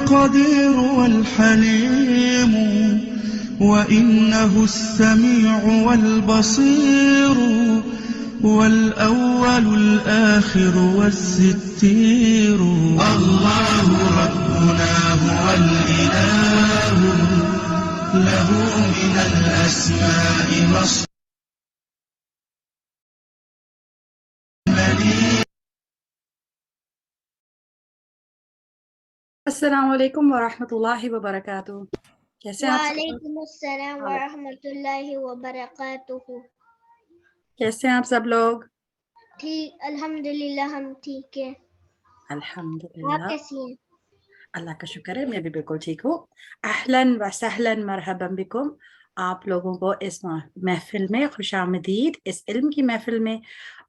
القدير والحليم وإنه السميع والبصير والأول الآخر والستير. الله ربنا هو الإله له من الأسماء مصدر. السلام علیکم ورحمۃ اللہ وبرکاتہ. کیسے ہیں آپ؟ وعلیکم السلام ورحمۃ اللہ وبرکاتہ. کیسے ہیں آپ سب لوگ؟ ٹھیک الحمدللہ، ہم ٹھیک ہیں. الحمدللہ، آپ کیسی ہیں؟ اللہ کا شکر ہے، میں بھی بالکل ٹھیک ہوں. اہلاً و سہلاً مرحبا بکم. آپ لوگوں کو اس محفل میں خوش آمدید، اس علم کی محفل میں.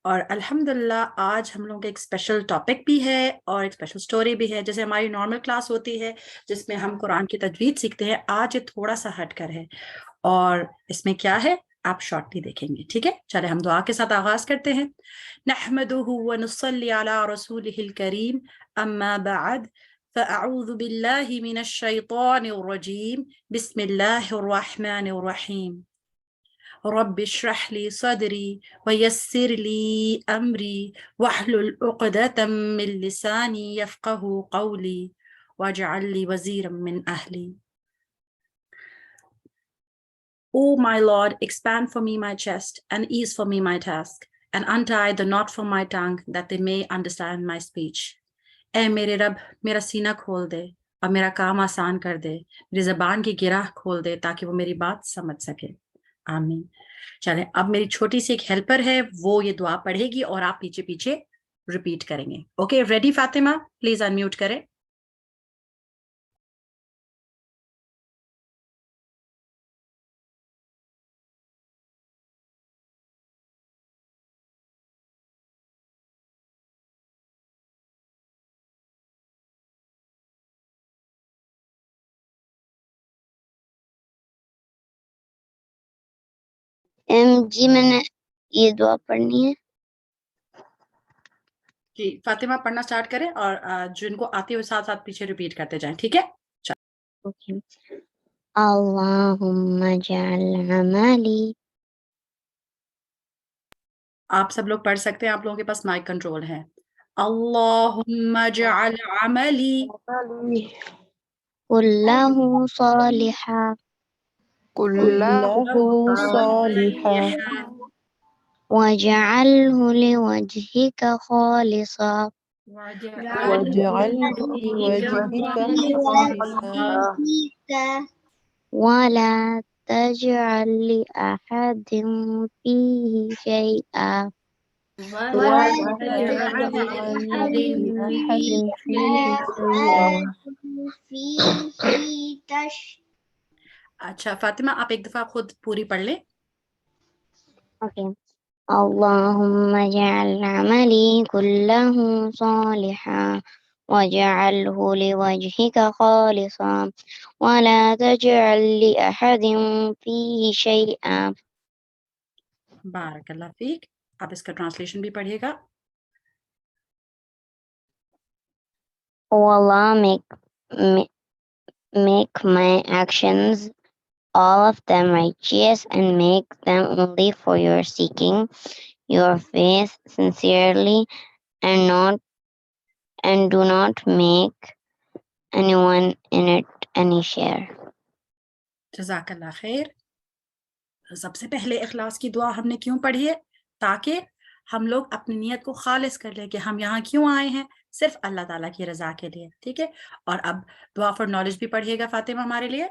اور الحمدللہ آج ہم لوگوں کا ایک اسپیشل ٹاپک بھی ہے اور ایک اسپیشل سٹوری بھی ہے. جیسے ہماری نارمل کلاس ہوتی ہے جس میں ہم قرآن کی تجوید سیکھتے ہیں، آج یہ تھوڑا سا ہٹ کر ہے. اور اس میں کیا ہے آپ شارٹلی دیکھیں گے. ٹھیک ہے، چلے ہم دعا کے ساتھ آغاز کرتے ہیں. نحمدہ ونصلی علی رسولہ الکریم، اما بعد فاعوذ باللہ من الشیطان الرجیم، بسم اللہ الرحمن الرحیم. رب اشرح لي صدري ويسر لي أمري واحلل عقدة من لساني يفقه قولي واجعل لي وزيرا من أهلي. O my Lord, expand for me my chest and ease for me my task, and untie the knot from my tongue that they may understand my speech. اے میرے رب، میرا سینہ کھول دے اور میرا کام آسان کر دے، میری زبان کی گرہ کھول دے تاکہ وہ میری بات سمجھ سکے. آمین. چلیں اب میری چھوٹی سی ایک ہیلپر ہے، وہ یہ دعا پڑھے گی اور آپ پیچھے پیچھے ریپیٹ کریں گے. Okay ready Fatima? Please unmute کریں. جی میں نے یہ دعا پڑھنی ہے. جی فاطمہ پڑھنا سٹارٹ کریں اور جن کو آتی ہو ساتھ ساتھ پیچھے ریپیٹ کرتے جائیں. ٹھیک ہے؟ اللہم اجعل عملی. آپ سب لوگ پڑھ سکتے ہیں، آپ لوگوں کے پاس مائک کنٹرول ہے. اللہم اجعل عملی کلہ صالحا كله صالحا واجعلہ لوجہک خالصا واجعله لوجهك خالصا ولا تجعل لأحد فيه شيئا ولا تجعل لأحد فيه شيئا. اچھا فاطمہ آپ ایک دفعہ خود پوری پڑھ لیں. Okay. اللهم اجعل عملي كله صالحا واجعله لوجهك خالصا ولا تجعل لأحد فيه شيئا. بارک اللہ فیک. آپ اس کا ٹرانسلیشن بھی پڑھیے گا. O Allah, make my actions, all of them righteous, and make them only for your seeking your face sincerely, and do not make anyone in it any share. جزاک اللہ خیر. سب سے پہلے اخلاص کی دعا ہم نے کیوں پڑھی ہے؟ تاکہ ہم لوگ اپنی نیت کو خالص کر لیں کہ ہم یہاں کیوں آئے ہیں، صرف اللہ تعالیٰ کی رضا کے لیے. ٹھیک ہے؟ اور اب دعا فار نالج بھی پڑھیے گا فاطمہ ہمارے لیے.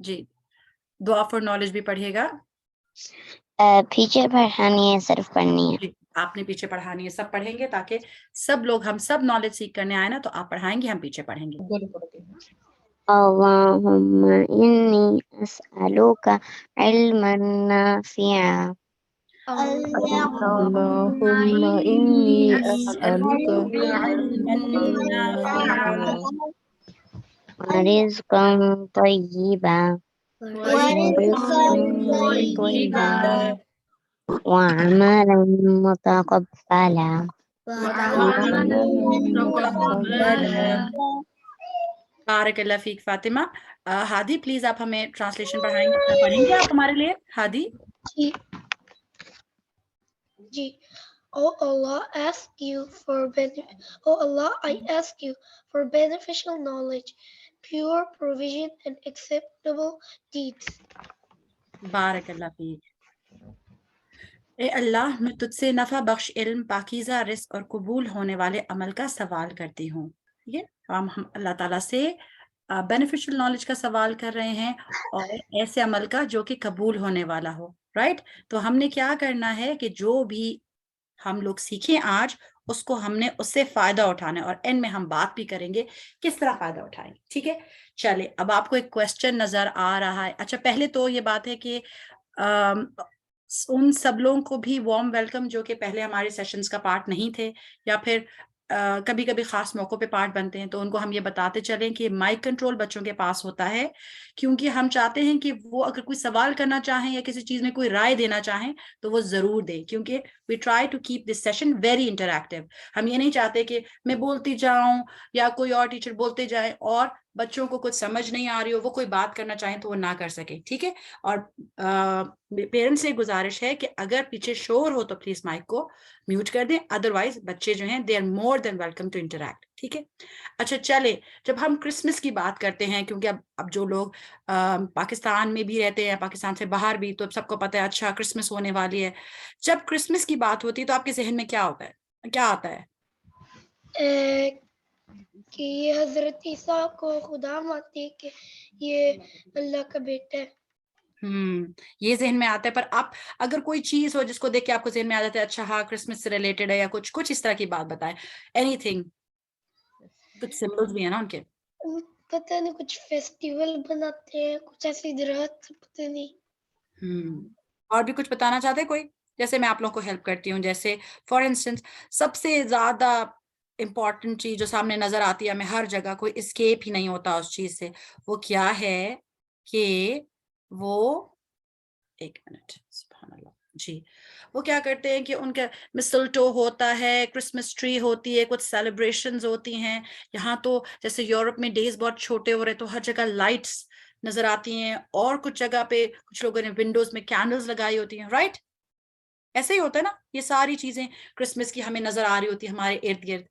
جی دعا فار نالج بھی پڑھیے گا. پیچھے پڑھانی ہے، صرف پڑھنی ہے. جی آپ نے پیچھے پڑھانی ہے، سب پڑھیں گے تاکہ سب لوگ، ہم سب نالج سیکھ کرنے آئے نا، تو آپ پڑھائیں گے، ہم پیچھے پڑھیں گے. اللهم إني أسألك علما نافعا اللهم إني أسألك ورزقا طيبا طيبا وعملا متقبلا. بارک اللہ فیک فاطمہ. ہادی پلیز آپ ہمیں ٹرانسلیشن پڑھیں گے آپ ہمارے لیے؟ ہادی. جی. Oh Allah, I ask you for beneficial knowledge, pure provision, and acceptable deeds. بارک اللہ فیک. اے اللہ میں تجھ سے نفع بخش علم، پاکیزہ رزق اور قبول ہونے والے عمل کا سوال کرتی ہوں. ٹھیک ہے، ہم اللہ تعالیٰ سے بینیفیشل نالج کا سوال کر رہے ہیں اور ایسے عمل کا جو کہ قبول ہونے والا ہو. رائٹ؟ تو ہم نے کیا کرنا ہے کہ جو بھی ہم لوگ سیکھیں آج اس کو ہم نے اس سے فائدہ اٹھانا ہے، اور اینڈ میں ہم بات بھی کریں گے کس طرح فائدہ اٹھائیں گے. ٹھیک ہے، چلے اب آپ کو ایک کوشچن نظر آ رہا ہے. اچھا، پہلے تو یہ بات ہے کہ ان سب لوگوں کو بھی وارم ویلکم جو کہ پہلے ہمارے سیشنز کا پارٹ نہیں تھے یا پھر کبھی کبھی خاص موقع پہ پارٹ بنتے ہیں، تو ان کو ہم یہ بتاتے چلیں کہ مائک کنٹرول بچوں کے پاس ہوتا ہے، کیونکہ ہم چاہتے ہیں کہ وہ اگر کوئی سوال کرنا چاہیں یا کسی چیز میں کوئی رائے دینا چاہیں تو وہ ضرور دیں، کیونکہ we try to keep this session very interactive. ہم یہ نہیں چاہتے کہ میں بولتی جاؤں یا کوئی اور ٹیچر بولتے جائے اور بچوں کو کچھ سمجھ نہیں آ رہی ہو، وہ کوئی بات کرنا چاہیں تو وہ نہ کر سکے. ٹھیک ہے، اور پیرنٹس سے گزارش ہے کہ اگر پیچھے شور ہو تو پلیز مائک کو میوٹ کر دیں، ادروائز بچے جو ہیں they are more than welcome to interact. ٹھیک ہے، اچھا چلے جب ہم کرسمس کی بات کرتے ہیں، کیونکہ اب جو لوگ پاکستان میں بھی رہتے ہیں، پاکستان سے باہر بھی، تو اب سب کو پتہ ہے اچھا کرسمس ہونے والی ہے. جب کرسمس کی بات ہوتی ہے تو آپ کے ذہن میں کیا ہوتا ہے، کیا آتا ہے؟ کہ یہ حضرت عیسیٰ کو خدا مانتے ہیں، کہ یہ اللہ کا بیٹا ہے. یہ ذہن میں آتا ہے. پر آپ اگر کوئی چیز ہو جس کو دیکھ کے آپ کو ذہن میں آ جاتا ہے اچھا ہاں کرسمس سے ریلیٹڈ ہے، یا کچھ اس طرح کی بات بتائیں، اینی تھنگ. کچھ سمبلز بھی ہیں نا ان کے. پتہ نہیں، کچھ فیسٹیول بناتے ہیں، کچھ ایسی درخت، پتہ نہیں. اور بھی کچھ بتانا چاہتے ہیں کوئی؟ جیسے میں آپ لوگوں کو ہیلپ کرتی ہوں. جیسے فار انسٹنس سب سے زیادہ امپورٹنٹ چیز جو سامنے نظر آتی ہے ہمیں ہر جگہ، کوئی اسکیپ ہی نہیں ہوتا اس چیز سے، وہ کیا ہے کہ وہ ایک منٹ، سبحان اللہ جی، وہ کیا کرتے ہیں کہ ان کا مسلٹو ہوتا ہے، کرسمس ٹری ہوتی ہے، کچھ سیلیبریشنز ہوتی ہیں. یہاں تو جیسے یورپ میں ڈیز بہت چھوٹے ہو رہے تو ہر جگہ لائٹس نظر آتی ہیں، اور کچھ جگہ پہ کچھ لوگوں نے ونڈوز میں کینڈلز لگائی ہوتی ہیں. رائٹ؟ ایسے ہی ہوتا ہے نا، یہ ساری چیزیں کرسمس کی ہمیں نظر آ رہی ہوتی ہے ہمارے ارد گرد.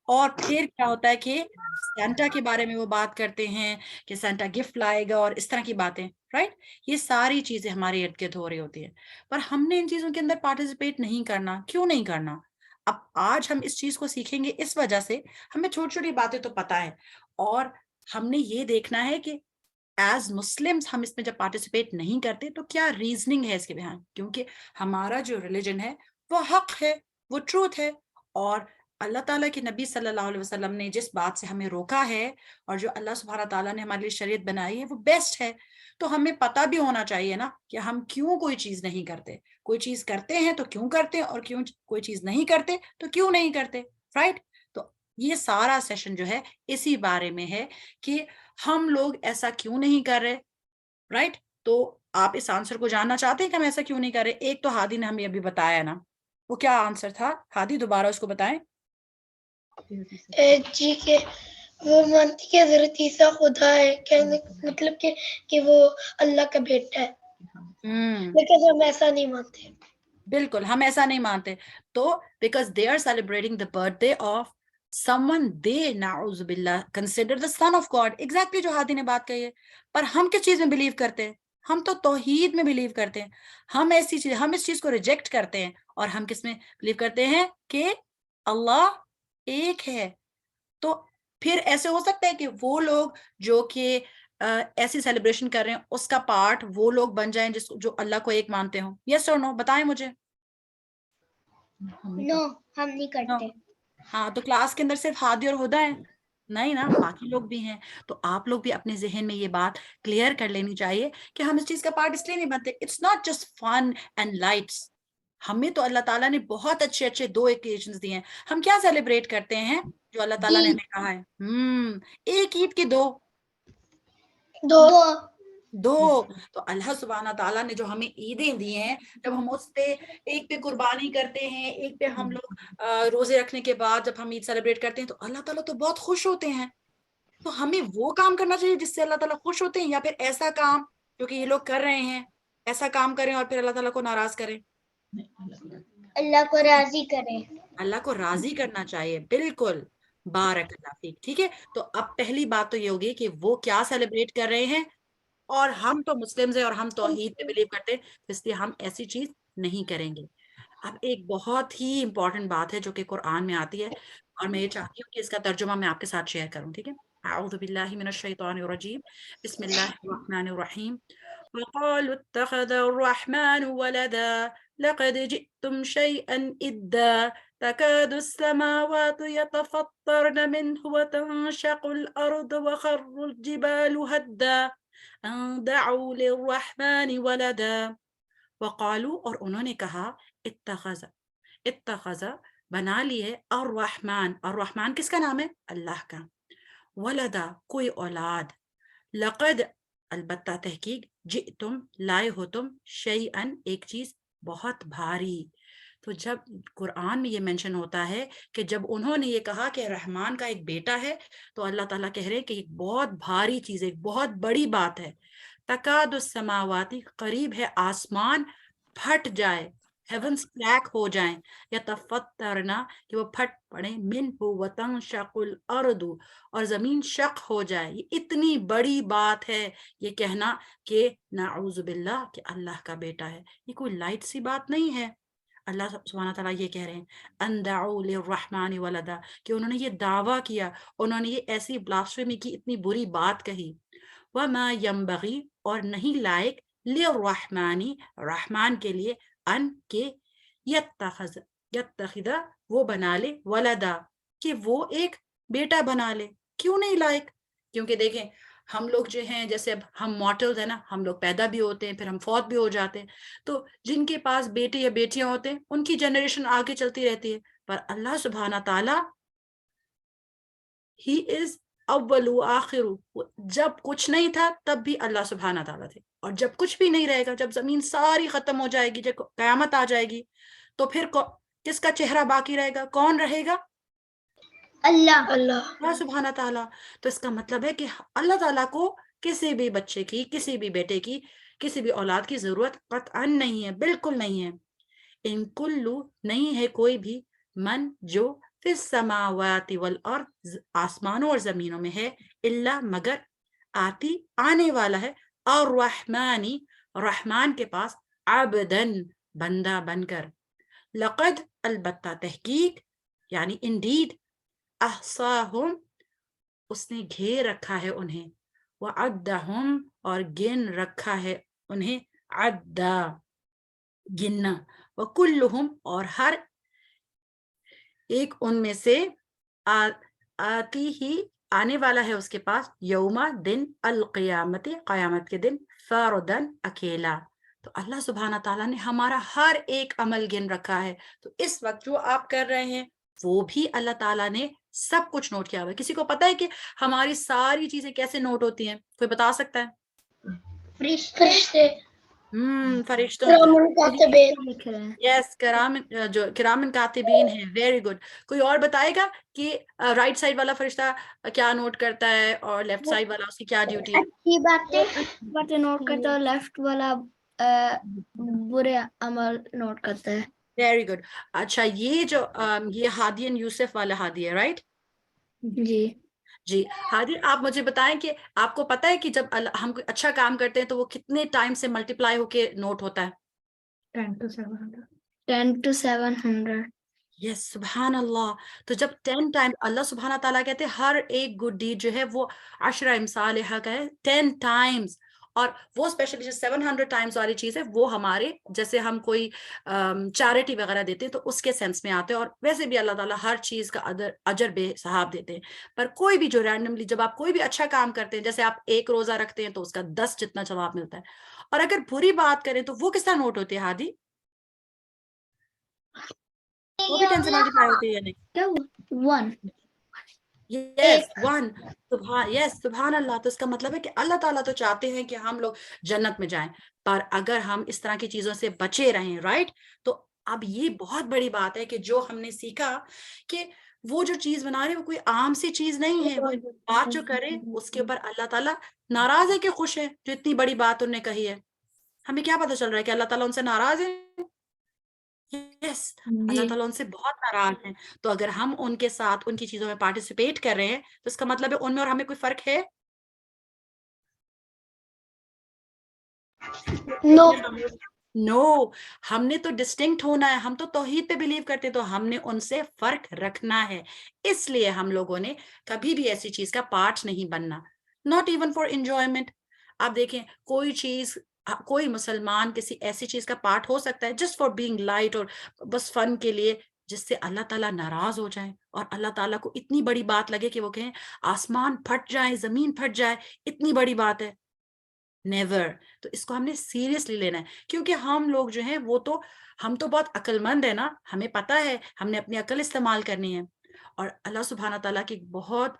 اور پھر کیا ہوتا ہے کہ سینٹا کے بارے میں وہ بات کرتے ہیں کہ سینٹا گفٹ لائے گا اور اس طرح کی باتیں. رائٹ؟ یہ ساری چیزیں ہمارے ارد گرد ہو رہی ہوتی ہیں، پر ہم نے ان چیزوں کے اندر پارٹیسپیٹ نہیں کرنا. کیوں نہیں کرنا؟ اب آج ہم اس چیز کو سیکھیں گے اس وجہ سے ہمیں چھوٹی چھوٹی باتیں تو پتہ ہے، اور ہم نے یہ دیکھنا ہے کہ ایز مسلمس ہم اس میں جب پارٹیسپیٹ نہیں کرتے تو کیا ریزننگ ہے اس کے بیان، کیونکہ ہمارا جو ریلیجن ہے وہ حق ہے، وہ ٹروتھ ہے، اور اللہ تعالیٰ کے نبی صلی اللہ علیہ وسلم نے جس بات سے ہمیں روکا ہے اور جو اللہ سبحانہ تعالیٰ نے ہمارے لیے شریعت بنائی ہے وہ بیسٹ ہے. تو ہمیں پتہ بھی ہونا چاہیے نا کہ ہم کیوں کوئی چیز نہیں کرتے، کوئی چیز کرتے ہیں تو کیوں کرتے ہیں، اور کیوں کوئی چیز نہیں کرتے تو کیوں نہیں کرتے. رائٹ؟ تو یہ سارا سیشن جو ہے اسی بارے میں ہے کہ ہم لوگ ایسا کیوں نہیں کر رہے. رائٹ؟ تو آپ اس آنسر کو جاننا چاہتے ہیں کہ ہم ایسا کیوں نہیں کر رہے. ایک تو ہادی نے ہمیں ابھی بتایا نا، وہ کیا آنسر تھا ہادی؟ دوبارہ اس کو بتائیں. جی کہ وہ مانتی کہ حضرت عیسیٰ خدا ہے، کہنے مطلب کہ وہ اللہ کا بیٹا ہے، لیکن ہم ایسا نہیں مانتے. بالکل ہم ایسا نہیں مانتے. تو because they are celebrating the birthday of someone they نعوذ باللہ consider the son of God. exactly جو ہادی نے بات کہی ہے. پر ہم کس چیز میں بلیو کرتے ہیں؟ ہم تو توحید میں بلیو کرتے ہیں. ہم اس چیز کو ریجیکٹ کرتے ہیں، اور ہم کس میں بلیو کرتے ہیں کہ اللہ ایک ہے. تو پھر ایسے ہو سکتا ہے کہ وہ لوگ جو کہ ایسی سیلیبریشن کر رہے ہیں اس کا پارٹ وہ لوگ بن جائیں جو اللہ کو ایک مانتے ہوں. یس اور نو بتائیں مجھے. نو، ہم نہیں کرتے. ہاں، تو کلاس کے اندر صرف ہادی اور ہدا ہے؟ نہیں نا، باقی لوگ بھی ہیں. تو آپ لوگ بھی اپنے ذہن میں یہ بات کلیئر کر لینی چاہیے کہ ہم اس چیز کا پارٹ اس لیے نہیں بنتے. It's not just fun and lights. ہمیں تو اللہ تعالیٰ نے بہت اچھے 2 اوکیزنز دیے ہیں. ہم کیا سیلیبریٹ کرتے ہیں جو اللہ تعالیٰ نے ہمیں کہا ہے؟ ایک عید کی 2 دو. تو اللہ سبحانہ تعالیٰ نے جو ہمیں عیدیں دی ہیں, جب ہم اس پہ ایک پہ قربانی کرتے ہیں, ایک پہ ہم لوگ روزے رکھنے کے بعد جب ہم عید سیلیبریٹ کرتے ہیں, تو اللہ تعالیٰ تو بہت خوش ہوتے ہیں. تو ہمیں وہ کام کرنا چاہیے جس سے اللہ تعالیٰ خوش ہوتے ہیں, یا پھر ایسا کام جو کہ یہ لوگ کر رہے ہیں, ایسا کام کریں اور پھر اللہ تعالیٰ کو ناراض کریں؟ اللہ کو راضی کریں. اللہ کو راضی کرنا چاہیے, بالکل. بارک اللہ فیک. ٹھیک ہے, تو اب پہلی بات تو یہ ہوگی کہ وہ کیا سیلیبریٹ کر رہے ہیں, اور ہم تو مسلمز ہیں اور ہم توحید پہ بلیو کرتے ہیں, اس لیے ہم ایسی چیز نہیں کریں گے. اب ایک بہت ہی امپورٹنٹ بات ہے جو کہ قرآن میں آتی ہے, اور میں یہ چاہتی ہوں کہ اس کا ترجمہ میں آپ کے ساتھ شیئر کروں. ٹھیک ہے, اعوذ باللہ من الشیطان الرجیم, بسم اللہ الرحمن الرحیم. وقالوا اتخذ الرحمن ولدا لقد جئتم شيئا إدا تكاد السماوات يتفطرن منه وتنشق الأرض وخر الجبال هدا ان دعوا للرحمن ولدا. وقالوا, اور انہوں نے کہا, اتخذ بنا لیے, الرحمن, الرحمن کس کا نام ہے؟ اللہ کا, ولدا کوئی اولاد, لقد البتہ تحقیق, جئتم لائے ہو تم, شیئن ایک چیز, بہت بھاری. تو جب قرآن میں یہ مینشن ہوتا ہے کہ جب انہوں نے یہ کہا کہ رحمان کا ایک بیٹا ہے, تو اللہ تعالیٰ کہہ رہے ہیں کہ ایک بہت بھاری چیز ہے, ایک بہت بڑی بات ہے. تکاد السماواتی, قریب ہے آسمان پھٹ جائے, ہیونز کریک ہو جائیں, یا تفطرنا, کہ وہ پھٹ پڑے, منہ وتنشق الارض, اور زمین شق ہو جائے. یہ اتنی بڑی بات ہے یہ کہنا کہ نعوذ باللہ کہ اللہ کا بیٹا ہے. یہ کوئی لائٹ سی بات نہیں ہے. اللہ سبحانہ تعالیٰ یہ کہہ رہے ہیں, ان دعوا للرحمن ولدا, کہ انہوں نے یہ دعویٰ کیا, انہوں نے یہ ایسی بلاسفیمی کی, اتنی بری بات کہی. وما ينبغي, اور نہیں لائق, للرحمن, رحمان کے لیے, ان کے یتخذ, وہ بنا لے, ولدا, کہ وہ ایک بیٹا بنا لے. کیوں نہیں لائق؟ کیونکہ دیکھیں ہم لوگ جو ہیں, جیسے اب ہم مارٹلز ہیں نا, ہم لوگ پیدا بھی ہوتے ہیں, پھر ہم فوت بھی ہو جاتے ہیں. تو جن کے پاس بیٹے یا بیٹیاں ہوتے ہیں, ان کی جنریشن آگے چلتی رہتی ہے. پر اللہ سبحانہ تعالیٰ, ہی از اول و آخر, جب کچھ نہیں تھا تب بھی اللہ سبحانہ تعالیٰ تھے, اور جب کچھ بھی نہیں رہے گا, جب زمین ساری ختم ہو جائے گی, جب قیامت آ جائے گی, تو پھر کس کا چہرہ باقی رہے گا, کون رہے گا؟ اللہ. اللہ سبحانہ تعالیٰ. تو اس کا مطلب ہے کہ اللہ تعالیٰ کو کسی بھی بچے کی, کسی بھی بیٹے کی, کسی بھی اولاد کی ضرورت قطعاً نہیں ہے, بالکل نہیں ہے. ان کلو, نہیں ہے کوئی بھی, من, جو, فی السماوات والارض, آسمانوں اور زمینوں میں ہے, الا, مگر, آتی, آنے والا ہے, الرحمانی, رحمان کے پاس, عبدن, بندہ بن کر. لقد, البتہ تحقیق, یعنی انڈیڈ, احصاہم, اس نے گھیر رکھا ہے انہیں, وعدہم, اور گن رکھا ہے انہیں, عدہ, گننا, وکلہم, اور ہر ایک ان میں سے, آتی ہی, آنے والا ہے اس کے پاس, یوما, دن, القیامت, قیامت کے دن, فردن, اکیلا. تو اللہ سبحانہ تعالیٰ نے ہمارا ہر ایک عمل گن رکھا ہے. تو اس وقت جو آپ کر رہے ہیں وہ بھی اللہ تعالیٰ نے سب کچھ نوٹ کیا ہوا ہے. کسی کو پتہ ہے کہ ہماری ساری چیزیں کیسے نوٹ ہوتی ہیں؟ کوئی بتا سکتا ہے؟ فرشتے. فرشتوں, یس, کرامن کاتبین ہیں. Very good. کوئی اور بتائے گا کہ رائٹ سائڈ والا فرشتہ کیا نوٹ کرتا ہے اور لیفٹ سائڈ والا اس کی کیا ڈیوٹی ہے؟ اچھی باتیں نوٹ کرتا ہے, لیفٹ والا برے عمل نوٹ کرتا ہے. Very good. اچھا, یہ جو یہ ہادی اینڈ یوسف والا ہادی ہے, رائٹ؟ جی. جی ہادی, آپ مجھے بتائیں کہ آپ کو پتہ ہے کہ جب ہم کوئی اچھا کام کرتے ہیں تو وہ کتنے ٹائم سے ملٹیپلائی ہو کے نوٹ ہوتا ہے؟ 10 to 700. یس, سبحان اللہ. تو جب 10 ٹائم, اللہ سبحانہ تعالیٰ کہتے ہیں ہر ایک گڈ ڈیڈ جو ہے وہ 10 امثالہ کا ہے, 10 ٹائمز. اور وہ اسپیشلی جو 700 ٹائمز والی چیز ہے وہ ہمارے جیسے ہم کوئی چیریٹی وغیرہ دیتے ہیں تو اس کے سینس میں آتے ہیں, اور ویسے بھی اللہ تعالیٰ ہر چیز کا اجر بے حساب دیتے ہیں. پر کوئی بھی جو رینڈملی, جب آپ کوئی بھی اچھا کام کرتے ہیں, جیسے آپ ایک روزہ رکھتے ہیں تو اس کا 10 جتنا ثواب ملتا ہے, اور اگر بری بات کریں تو وہ کس طرح نوٹ ہوتی ہے ہادی؟ وہ بھی 10 سے ملٹیپلائی ہوتی ہے یا نہیں؟ 1. یس ون سبحان اللہ. تو اس کا مطلب ہے کہ اللہ تعالیٰ تو چاہتے ہیں کہ ہم لوگ جنت میں جائیں, پر اگر ہم اس طرح کی چیزوں سے بچے رہیں, رائٹ, تو اب یہ بہت بڑی بات ہے کہ جو ہم نے سیکھا کہ وہ جو چیز بنا رہے وہ کوئی عام سی چیز نہیں ہے, وہ بات جو کرے اس کے اوپر اللہ تعالیٰ ناراض ہے کہ خوش ہے, جو اتنی بڑی بات انہوں نے کہی ہے. ہمیں کیا پتہ چل رہا ہے کہ اللہ تعالیٰ ان سے ناراض ہے؟ یس, اللہ تعالیٰ ان سے بہت ناراض ہیں. تو اگر ہم ان کے ساتھ ان کی چیزوں میں پارٹیسپیٹ کر رہے ہیں تو اس کا مطلب ہے ان میں اور ہمیں کوئی فرق ہے؟ نو, ہم نے تو ڈسٹنکٹ ہونا ہے, ہم تو توحید پہ بلیو کرتے, تو ہم نے ان سے فرق رکھنا ہے. اس لیے ہم لوگوں نے کبھی بھی ایسی چیز کا پارٹ نہیں بننا, ناٹ ایون فار انجوائمنٹ. آپ دیکھیں کوئی چیز, کوئی مسلمان کسی ایسی چیز کا پارٹ ہو سکتا ہے جسٹ فار بینگ لائٹ, اور بس فن کے لیے, جس سے اللہ تعالیٰ ناراض ہو جائیں اور اللہ تعالیٰ کو اتنی بڑی بات لگے کہ وہ کہیں آسمان پھٹ جائے, زمین پھٹ جائے, اتنی بڑی بات ہے. نیور. تو اس کو ہم نے سیریسلی لینا ہے, کیونکہ ہم لوگ جو ہیں وہ تو, ہم تو بہت عقل مند ہیں نا, ہمیں پتہ ہے ہم نے اپنی عقل استعمال کرنی ہے. اور اللہ سبحانہ تعالیٰ کی بہت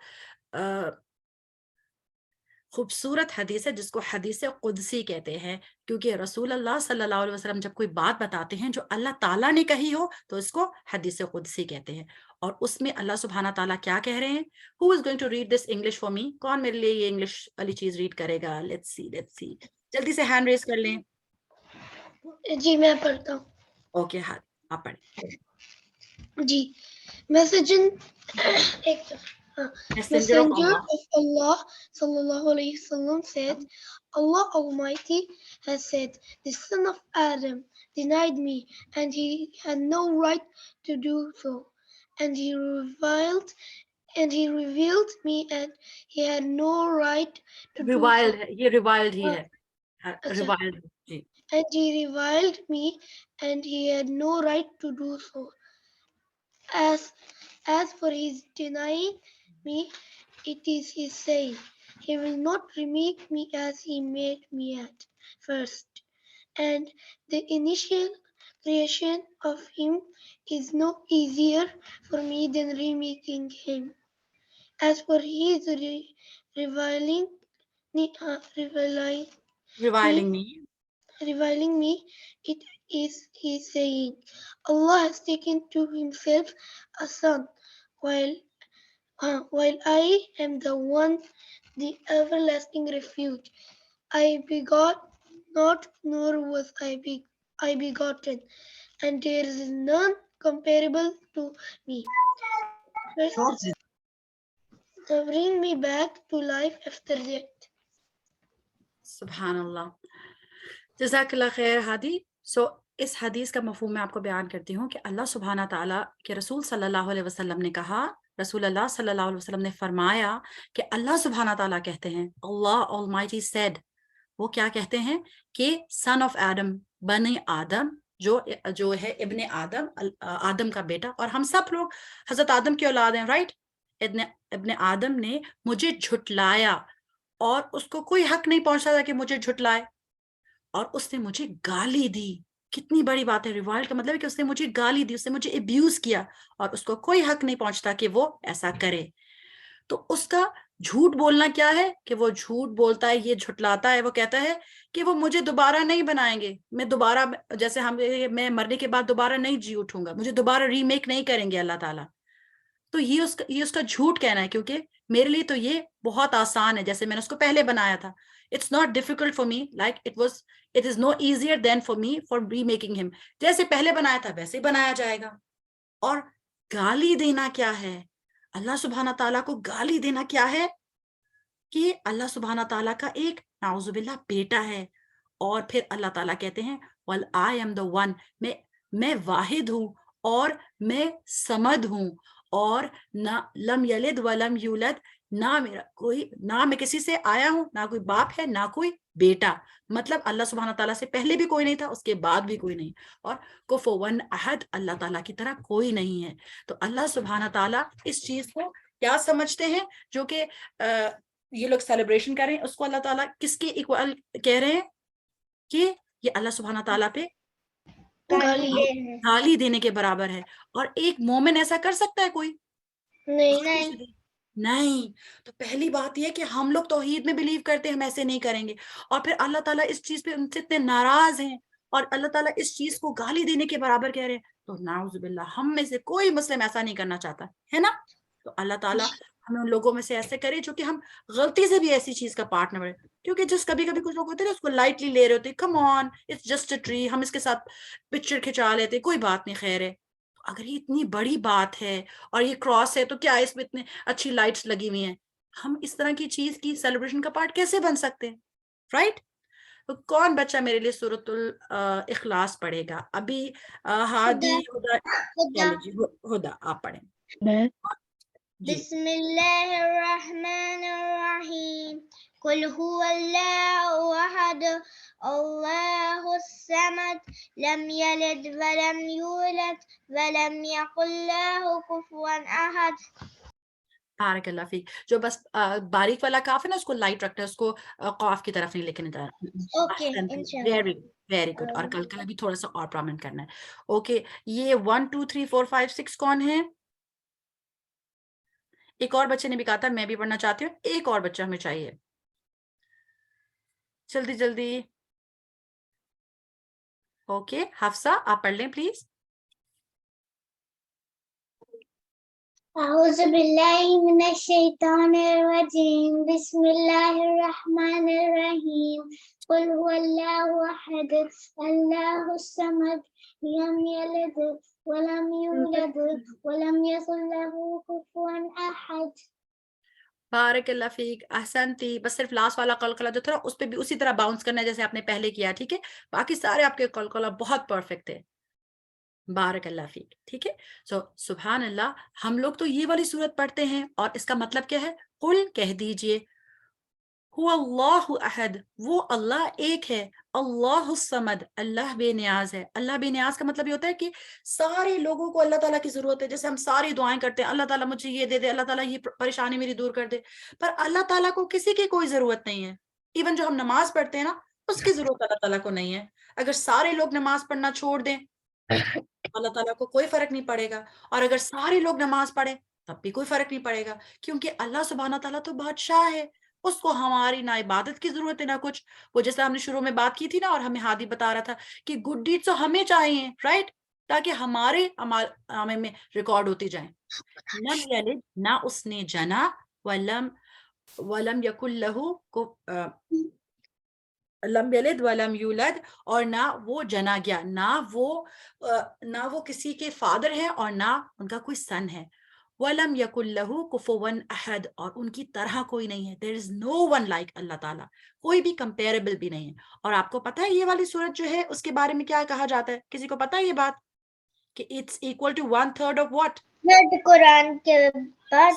خوبصورت حدیث ہے جس کو حدیث قدسی کہتے ہیں, کیونکہ رسول اللہ صلی اللہ علیہ وسلم جب کوئی بات بتاتے ہیں جو اللہ تعالیٰ نے کہی ہو تو اس کو حدیث قدسی کہتے ہیں. اور اس میں اللہ سبحانہ تعالیٰ کیا کہہ رہے ہیں؟ Who is going to read this English for me? کون میرے لیے یہ انگلش والی چیز ریڈ کرے گا؟ Let's see. جلدی سے ہینڈ ریز کر لیں. جی میں پڑھتا ہوں. اوکے, ہاں آپ پڑھیں. جی, Messenger of Allah sallallahu alayhi wasallam said, Allah Almighty has said, the son of Adam denied me and he had no right to do so, and he reviled me and he had no right to do so. یہ reviled ہی ہے, reviled. G. And he reviled me and he had no right to do so. As for his denying me, it is his saying, he will not remake me as he made me at first. And the initial creation of him is no easier for me than remaking him. As for his reviling me, it is his saying, Allah has taken to himself a son, while I am the one, the everlasting refuge. I begot not, nor was I begotten, and there is none comparable to me. To bring me back to life after death. سبحان اللہ, جزاک اللہ خیر ہادی. سو اس حدیث کا مفہوم میں آپ کو بیان کرتی ہوں کہ اللہ سبحانہ تعالیٰ کے رسول صلی اللہ علیہ وسلم نے کہا, رسول اللہ صلی اللہ علیہ وسلم نے فرمایا کہ اللہ سبحانہ تعالیٰ کہتے ہیں, اللہ Almighty said, وہ کیا کہتے ہیں کہ son of Adam, بنی آدم, جو ہے ابن آدم, آدم کا بیٹا, اور ہم سب لوگ حضرت آدم کی اولاد ہیں, رائٹ. ابن آدم نے مجھے جھٹلایا اور اس کو کوئی حق نہیں پہنچتا تھا کہ مجھے جھٹلائے, اور اس نے مجھے گالی دی. کتنی بڑی بات ہے. ریوائلڈ کا مطلب ہے کہ اس نے مجھے گالی دی, اس نے مجھے ابیوز کیا, اور اس کو کوئی حق نہیں پہنچتا کہ وہ ایسا کرے. تو اس کا جھوٹ بولنا کیا ہے کہ وہ جھوٹ بولتا ہے, یہ جھٹلاتا ہے, وہ کہتا ہے کہ وہ مجھے دوبارہ نہیں بنائیں گے, میں دوبارہ, جیسے میں مرنے کے بعد دوبارہ نہیں جی اٹھوں گا, مجھے دوبارہ ری میک نہیں کریں گے اللہ تعالیٰ. تو یہ اس کا جھوٹ کہنا ہے, کیونکہ میرے لیے تو یہ بہت آسان ہے, جیسے میں نے اس کو پہلے بنایا تھا. It's not difficult for me, like it is no easier than for me for remaking him. جیسے پہلے بنایا تھا ویسے بنایا جائے گا. اور گالی دینا کیا ہے؟ اللہ سبحانہ تعالیٰ کو گالی دینا کیا ہے کہ اللہ سبحانہ تعالیٰ کا ایک نعوذ باللہ بیٹا ہے, اور پھر اللہ تعالیٰ کہتے ہیں well I am the one, میں واحد ہوں اور میں صمد ہوں, اور نہ لم یلد ولم یولد, نہ میرا کوئی, نہ میں کسی سے آیا ہوں, نہ کوئی باپ ہے, نہ کوئی بیٹا. مطلب اللہ سبحانہ تعالیٰ سے پہلے بھی کوئی نہیں تھا, اس کے بعد بھی کوئی نہیں, اور کفوا احد, اللہ تعالیٰ کی طرح کوئی نہیں ہے. تو اللہ سبحانہ تعالیٰ اس چیز کو کیا سمجھتے ہیں جو کہ یہ لوگ سیلیبریشن کریں, اس کو اللہ تعالیٰ کس کے ایکوال کہہ رہے ہیں کہ یہ اللہ سبحانہ تعالیٰ پہ گالی دینے کے برابر ہے. اور ایک مومن ایسا کر سکتا ہے کوئی؟ نہیں. نہیں. تو پہلی بات یہ کہ ہم لوگ توحید میں بلیو کرتے ہیں, ہم ایسے نہیں کریں گے. اور پھر اللہ تعالیٰ اس چیز پہ ان سے اتنے ناراض ہیں اور اللہ تعالیٰ اس چیز کو گالی دینے کے برابر کہہ رہے ہیں. تو نعوذ باللہ, ہم میں سے کوئی مسلم ایسا نہیں کرنا چاہتا ہے نا. تو اللہ تعالیٰ ہمیں ان لوگوں میں سے ایسے کرے جو کہ ہم غلطی سے بھی ایسی چیز کا پارٹ نہ بنے. کیونکہ جس کبھی کبھی کچھ لوگ ہوتے ہیں اس کو لائٹلی لے رہے ہوتے, come on it's just a tree, ہم اس کے ساتھ پکچر کھنچا لیتے, کوئی بات نہیں, خیر ہے. اگر یہ اتنی بڑی بات ہے اور یہ کراس ہے تو کیا اس میں اتنے اچھی لائٹس لگی ہوئی ہیں, ہم اس طرح کی چیز کی سیلیبریشن کا پارٹ کیسے بن سکتے ہیں, رائٹ. تو کون بچہ میرے لیے سورۃ الاخلاص پڑھے گا ابھی؟ ہادی, چلو جی ہدا آپ پڑھیں. میں جی بسم اللہ الرحمن الرحیم قل هو اللہ احد اللہ الصمد لم یلد ولم یولد ولم یکن له کفوا احد. بارک اللہ فیک. جو بس باریک والا کاف ہے نا, اس کو لائٹ رکھنا ہے, اس کو قاف کی طرف نہیں لکھنا تھا. اوکے انشاءاللہ. Very very good. اور کل کل ابھی تھوڑا سا اور پرومنٹ کرنا ہے. اوکے, یہ 1 2 3 4 5 6 کون ہے؟ ایک اور بچے نے بھی کہا تھا میں بھی پڑھنا چاہتی ہوں, ایک اور بچہ ہمیں چاہیے, جلدی جلدی. اوکے حفصہ آپ پڑھ لیں پلیز. اعوذ باللہ من الشیطان الرجیم بسم اللہ الرحمن الرحیم قل هو اللہ احد اللہ الصمد لم یلد ولم یولد ولم یکن له کفوا احد. بارک اللہ فیک, احسنتی. بس صرف لاسٹ والا قلقلہ جو تھا اس پہ بھی اسی طرح باؤنس کرنا ہے جیسے آپ نے پہلے کیا, ٹھیک ہے. باقی سارے آپ کے قلقلہ بہت پرفیکٹ ہے. بارک اللہ فیک, ٹھیک ہے. سو سبحان اللہ, ہم لوگ تو یہ والی صورت پڑھتے ہیں اور اس کا مطلب کیا ہے؟ قل کہہ دیجئے, هو اللہ احد, وہ اللہ ایک ہے, اللہ الصمد, اللہ بے نیاز ہے. اللہ بے نیاز کا مطلب یہ ہوتا ہے کہ سارے لوگوں کو اللہ تعالیٰ کی ضرورت ہے. جیسے ہم ساری دعائیں کرتے ہیں, اللہ تعالیٰ مجھے یہ دے دے, اللہ تعالیٰ یہ پریشانی میری دور کر دے, پر اللہ تعالیٰ کو کسی کی کوئی ضرورت نہیں ہے. ایون جو ہم نماز پڑھتے ہیں نا, اس کی ضرورت اللہ تعالیٰ کو نہیں ہے. اگر سارے لوگ نماز پڑھنا چھوڑ دیں اللہ تعالیٰ کو کوئی فرق نہیں پڑے گا, اور اگر سارے لوگ نماز پڑھیں تب بھی کوئی فرق نہیں پڑے گا, کیونکہ اللہ سبحانہ تعالیٰ تو بادشاہ ہے, اس کو ہماری نہ عبادت کی ضرورت ہے نہ کچھ. وہ جیسے ہم نے شروع میں بات کی تھی نا, اور ہمیں ہادی بتا رہا تھا کہ گڈ ڈیڈ تو ہمیں چاہیے, رائٹ, تاکہ ہمارے عمل میں ریکارڈ ہوتی جائیں. لم یلد, نہ اس نے جنا, ولم یکن لہ, لم یلد ولم یولد, اور نہ وہ جنا گیا, نہ وہ کسی کے فادر ہیں اور نہ ان کا کوئی سن ہے. وَلَمْ يَكُنْ لَهُ كُفُوًا أَحَدٌ, اور ان کی طرح کوئی نہیں ہے. There is no one like اللہ تعالیٰ, کوئی بھی comparable بھی نہیں ہے. اور آپ کو پتہ ہے یہ والی صورت جو ہے اس کے بارے میں کیا کہا جاتا ہے؟ کسی کو پتہ ہے یہ بات کہ it's equal to 1/3 of what؟ قرآن کے بعد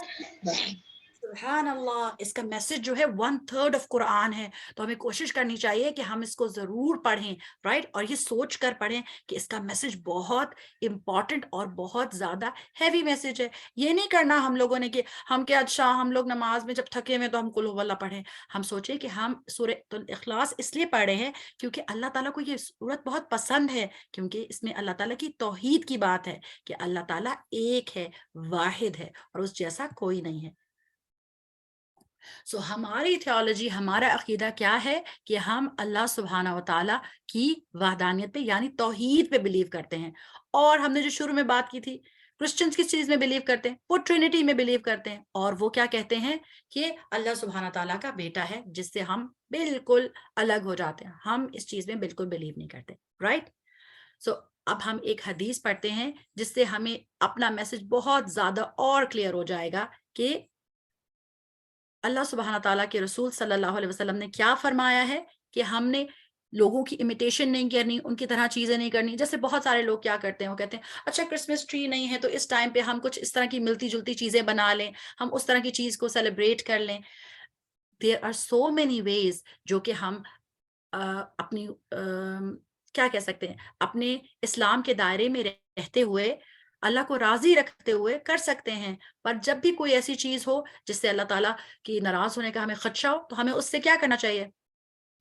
سبحان اللہ, اس کا میسج جو ہے 1/3 آف قرآن ہے. تو ہمیں کوشش کرنی چاہیے کہ ہم اس کو ضرور پڑھیں, رائٹ, اور یہ سوچ کر پڑھیں کہ اس کا میسج بہت امپورٹنٹ اور بہت زیادہ ہیوی میسج ہے. یہ نہیں کرنا ہم لوگوں نے کہ ہم کیا, اچھا ہم لوگ نماز میں جب تھکے ہوئے تو ہم قل ہو اللہ پڑھیں. ہم سوچیں کہ ہم سورۃ الاخلاص اس لیے پڑھ رہے ہیں کیونکہ اللہ تعالیٰ کو یہ سورت بہت پسند ہے, کیونکہ اس میں اللہ تعالیٰ کی توحید کی بات ہے کہ اللہ تعالیٰ ایک ہے, واحد ہے, اور اس جیسا کوئی نہیں ہے. سو ہماری تھیولوجی, ہمارا عقیدہ کیا ہے کہ ہم اللہ سبحانہ و تعالیٰ کی وحدانیت پہ یعنی توحید پہ بلیو کرتے ہیں. اور ہم نے جو شروع میں بات کی تھی, کرسچنز کس چیز میں بلیو کرتے ہیں؟ وہ ٹرینٹی میں بلیو کرتے ہیں, اور وہ کیا کہتے ہیں کہ اللہ سبحانہ تعالیٰ کا بیٹا ہے, جس سے ہم بالکل الگ ہو جاتے ہیں. ہم اس چیز میں بالکل بلیو نہیں کرتے, رائٹ. سو اب ہم ایک حدیث پڑھتے ہیں جس سے ہمیں اپنا میسج بہت زیادہ اور کلیئر ہو جائے گا کہ اللہ سبحانہ تعالیٰ کے رسول صلی اللہ علیہ وسلم نے کیا فرمایا ہے کہ ہم نے لوگوں کی امیٹیشن نہیں کرنی, ان کی طرح چیزیں نہیں کرنی. جیسے بہت سارے لوگ کیا کرتے ہیں, وہ کہتے ہیں اچھا کرسمس ٹری نہیں ہے تو اس ٹائم پہ ہم کچھ اس طرح کی ملتی جلتی چیزیں بنا لیں, ہم اس طرح کی چیز کو سیلیبریٹ کر لیں. There are so many ways جو کہ ہم اپنی کیا کہہ سکتے ہیں, اپنے اسلام کے دائرے میں رہتے ہوئے اللہ کو راضی رکھتے ہوئے کر سکتے ہیں. پر جب بھی کوئی ایسی چیز ہو جس سے اللہ تعالیٰ کی ناراض ہونے کا ہمیں خدشہ ہو, تو ہمیں اس سے کیا کرنا چاہیے؟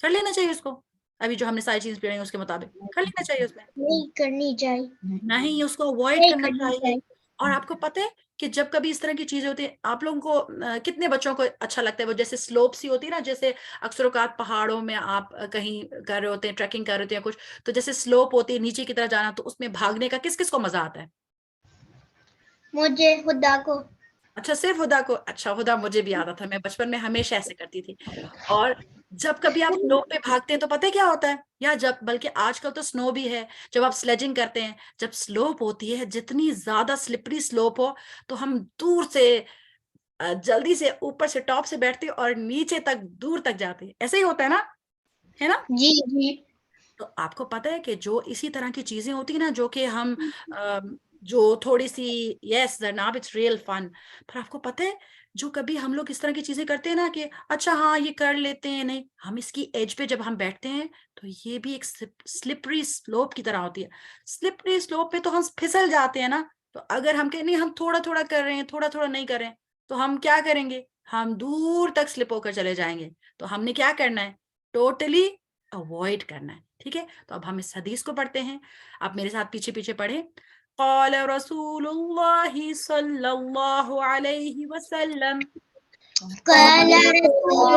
کر لینا چاہیے اس کو. ابھی جو ہم نے ساری چیز پڑھی ہیں اس کے مطابق کر لینا چاہیے, اس میں نہیں کرنی چاہیے, نہیں, اس کو اوائڈ کرنا چاہیے. اور آپ کو پتہ ہے کہ جب کبھی اس طرح کی چیزیں ہوتی ہیں آپ لوگوں کو کتنے بچوں کو اچھا لگتا ہے وہ جیسے سلوپس ہی ہوتی ہے نا, جیسے اکثر اوقات پہاڑوں میں آپ کہیں کر رہے ہوتے ہیں, ٹریکنگ کر رہے ہوتے ہیں کچھ, تو جیسے سلوپ ہوتی ہے نیچے کی طرف جانا, تو اس میں بھاگنے کا کس کس کو مزہ آتا ہے؟ مجھے خدا کو. اچھا صرف ہدا کو. اچھا ہدا مجھے بھی آتا تھا, میں بچپن میں ہمیشہ ایسے کرتی تھی. اور جب کبھی آپ سلوپ پہ بھاگتے ہیں تو پتہ ہے کیا ہوتا ہے, یا جب بلکہ آج کل تو سنو بھی ہے, جب آپ سلیجنگ کرتے ہیں, جب سلوپ ہوتی ہے, جتنی زیادہ سلپری سلوپ ہو تو ہم دور سے جلدی سے اوپر سے ٹاپ سے بیٹھتے اور نیچے تک دور تک جاتے. ایسے ہی ہوتا ہے نا, ہے نا؟ جی جی. تو آپ کو پتہ ہے کہ جو اسی طرح کی چیزیں ہوتی ہیں نا, جو کہ ہم جو تھوڑی سی یس جناب اٹس ریئل فن, پر آپ کو پتہ ہے جو کبھی ہم لوگ اس طرح کی چیزیں کرتے ہیں نا کہ اچھا ہاں یہ کر لیتے ہیں, نہیں ہم اس کی ایج پہ جب ہم بیٹھتے ہیں تو یہ بھی ایک سلپری سلوپ کی طرح ہوتی ہے. سلپری سلوپ پہ تو ہم پھسل جاتے ہیں نا, تو اگر ہم کہیں نہیں ہم تھوڑا تھوڑا کر رہے ہیں, تھوڑا تھوڑا نہیں کر رہے ہیں, تو ہم کیا کریں گے, ہم دور تک سلپ ہو کر چلے جائیں گے. تو ہم نے کیا کرنا ہے, ٹوٹلی اوائڈ کرنا ہے. ٹھیک ہے, تو اب ہم اس حدیث کو پڑھتے ہیں, آپ میرے ساتھ پیچھے پیچھے پڑھیں. قال رسول اللہ صلی اللہ علیہ وسلم, قال رسول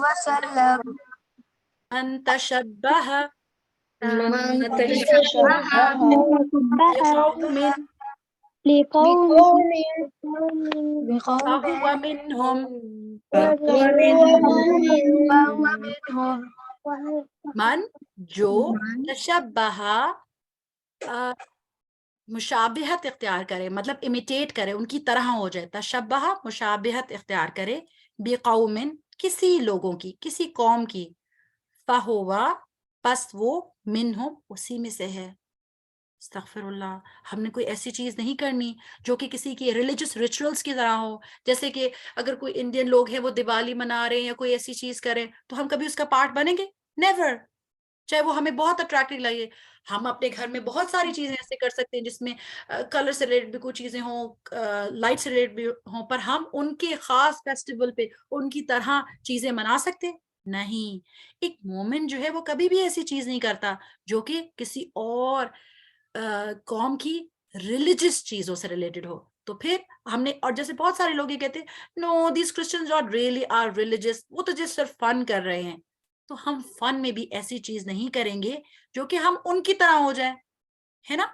وسلم من تشبہ من بقوم بقوم فهو منهم. من جو تشبہ مشابہت اختیار کرے, مطلب امیٹیٹ کرے, ان کی طرح ہو جائے. تشبہ مشابہت اختیار کرے, بقوم کسی لوگوں کی, کسی قوم کی, فہوا پس وہ منہم اسی میں سے ہے. استغفر اللہ, ہم نے کوئی ایسی چیز نہیں کرنی جو کہ کسی کی ریلیجس ریچولز کی طرح ہو. جیسے کہ اگر کوئی انڈین لوگ ہیں وہ دیوالی منا رہے ہیں یا کوئی ایسی چیز کریں, تو ہم کبھی اس کا پارٹ بنیں گے؟ نیور, چاہے وہ ہمیں بہت اٹریکٹیو لگے. ہم اپنے گھر میں بہت ساری چیزیں ایسے کر سکتے ہیں جس میں کلر سے ریلیٹڈ بھی کوئی چیزیں ہوں, لائٹ سے ریلیٹڈ بھی ہوں, پر ہم ان کے خاص فیسٹیول پہ ان کی طرح چیزیں منا سکتے نہیں. ایک مومن جو ہے وہ کبھی بھی ایسی چیز نہیں کرتا جو کہ کسی اور قوم کی ریلیجس چیزوں سے ریلیٹڈ ہو. تو پھر ہم نے, اور جیسے بہت سارے لوگ یہ کہتے ہیں no these Christians not really are religious, وہ تو جس صرف فن کر رہے ہیں. تو ہم فن میں بھی ایسی چیز نہیں کریں گے جو کہ ہم ان کی طرح ہو جائیں, ہے نا؟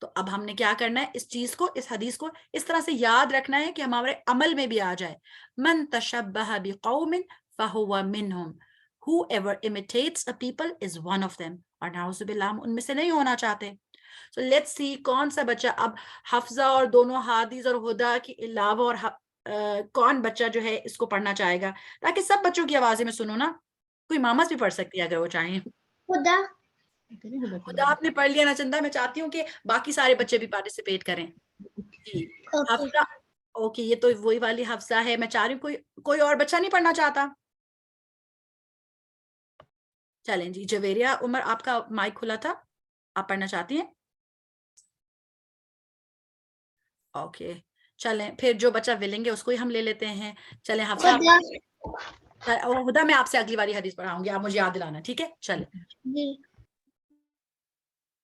تو اب ہم نے کیا کرنا ہے, اس چیز کو, اس حدیث کو اس طرح سے یاد رکھنا ہے کہ ہمارے عمل میں بھی آ جائے. من تشبہ بقوم فہو منہم, whoever imitates a people is one of them. اور نعوذ باللہ ہم ان میں سے نہیں ہونا چاہتے. So let's see کون سا بچہ اب حفظہ اور دونوں حدیث اور ہدا کے علاوہ اور کون بچہ جو ہے اس کو پڑھنا چاہے گا, تاکہ سب بچوں کی آوازیں میں سنو نا. کوئی ماماز بھی پڑھ سکتی ہے اگر وہ چاہیں. خدا. خدا آپ نے پڑھ لیا نا چندہ, میں چاہتی ہوں کہ باقی سارے بچے بھی پارٹیسپیٹ کریں. جی حفظہ, اوکے, یہ تو وہی والی حفظہ ہے. میں چاہ رہی ہوں کوئی اور بچہ نہیں پڑھنا چاہتا؟ چلیں جی, جویریہ عمر آپ کا مائک کھلا تھا, آپ پڑھنا چاہتی ہیں؟ اوکے چلیں, پھر جو بچہ ولنگ ہے اس کو ہی ہم لے لیتے ہیں. چلیں حفصہ, ہدا میں آپ سے اگلی باری حدیث پڑھاؤں گی, آپ مجھے یاد دلانا, ٹھیک ہے؟ چلیں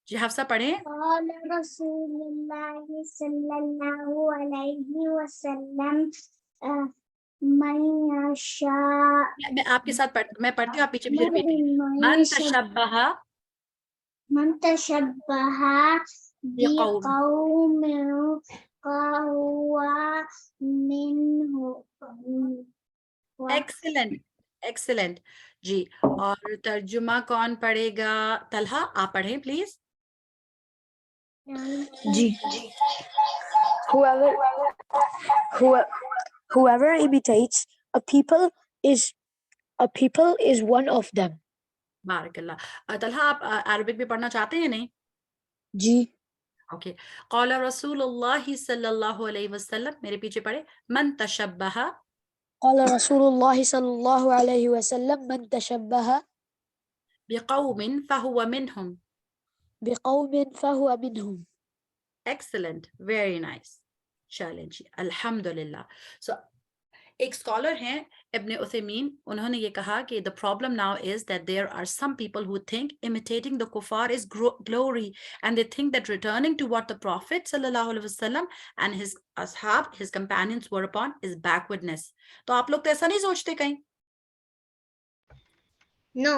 جی حفصہ پڑھیں. قال رسول اللہ صلی اللہ علیہ وسلم من یشاء, میں آپ کے ساتھ میں پڑھتی ہوں, آپ پیچھے پیچھے ریپیٹ کریں. من تشبہ بقوم فہو منہم. ایکسلنٹ ایکسلنٹ جی. اور ترجمہ کون پڑھے گا؟ طلحہ آپ پڑھیں پلیز. جی. Whoever imitates a people is one of them. بارک اللہ. طلحہ آپ عربک بھی پڑھنا چاہتے ہیں نہیں؟ جی. اوکے. قال رسول اللہ صلی اللہ علیہ وسلم, میرے پیچھے پڑھے. من تشبہ, قال رسول اللہ صلی اللہ علیہ وسلم من تشبہ بقوم فہو منہم. بقوم فہو منہم. Excellent, very nice. چلیں جی الحمدللہ. سو ایک اسکالر ہیں ابن عثیمین, انہوں نے یہ کہا کہ the problem now is that there are some people who think imitating the kuffar is glory, and they think that returning to what the Prophet sallallahu alaihi wasallam and his ashab, his companions were upon is backwardness. تو آپ لوگ تو ایسا نہیں سوچتے کہیں؟ No.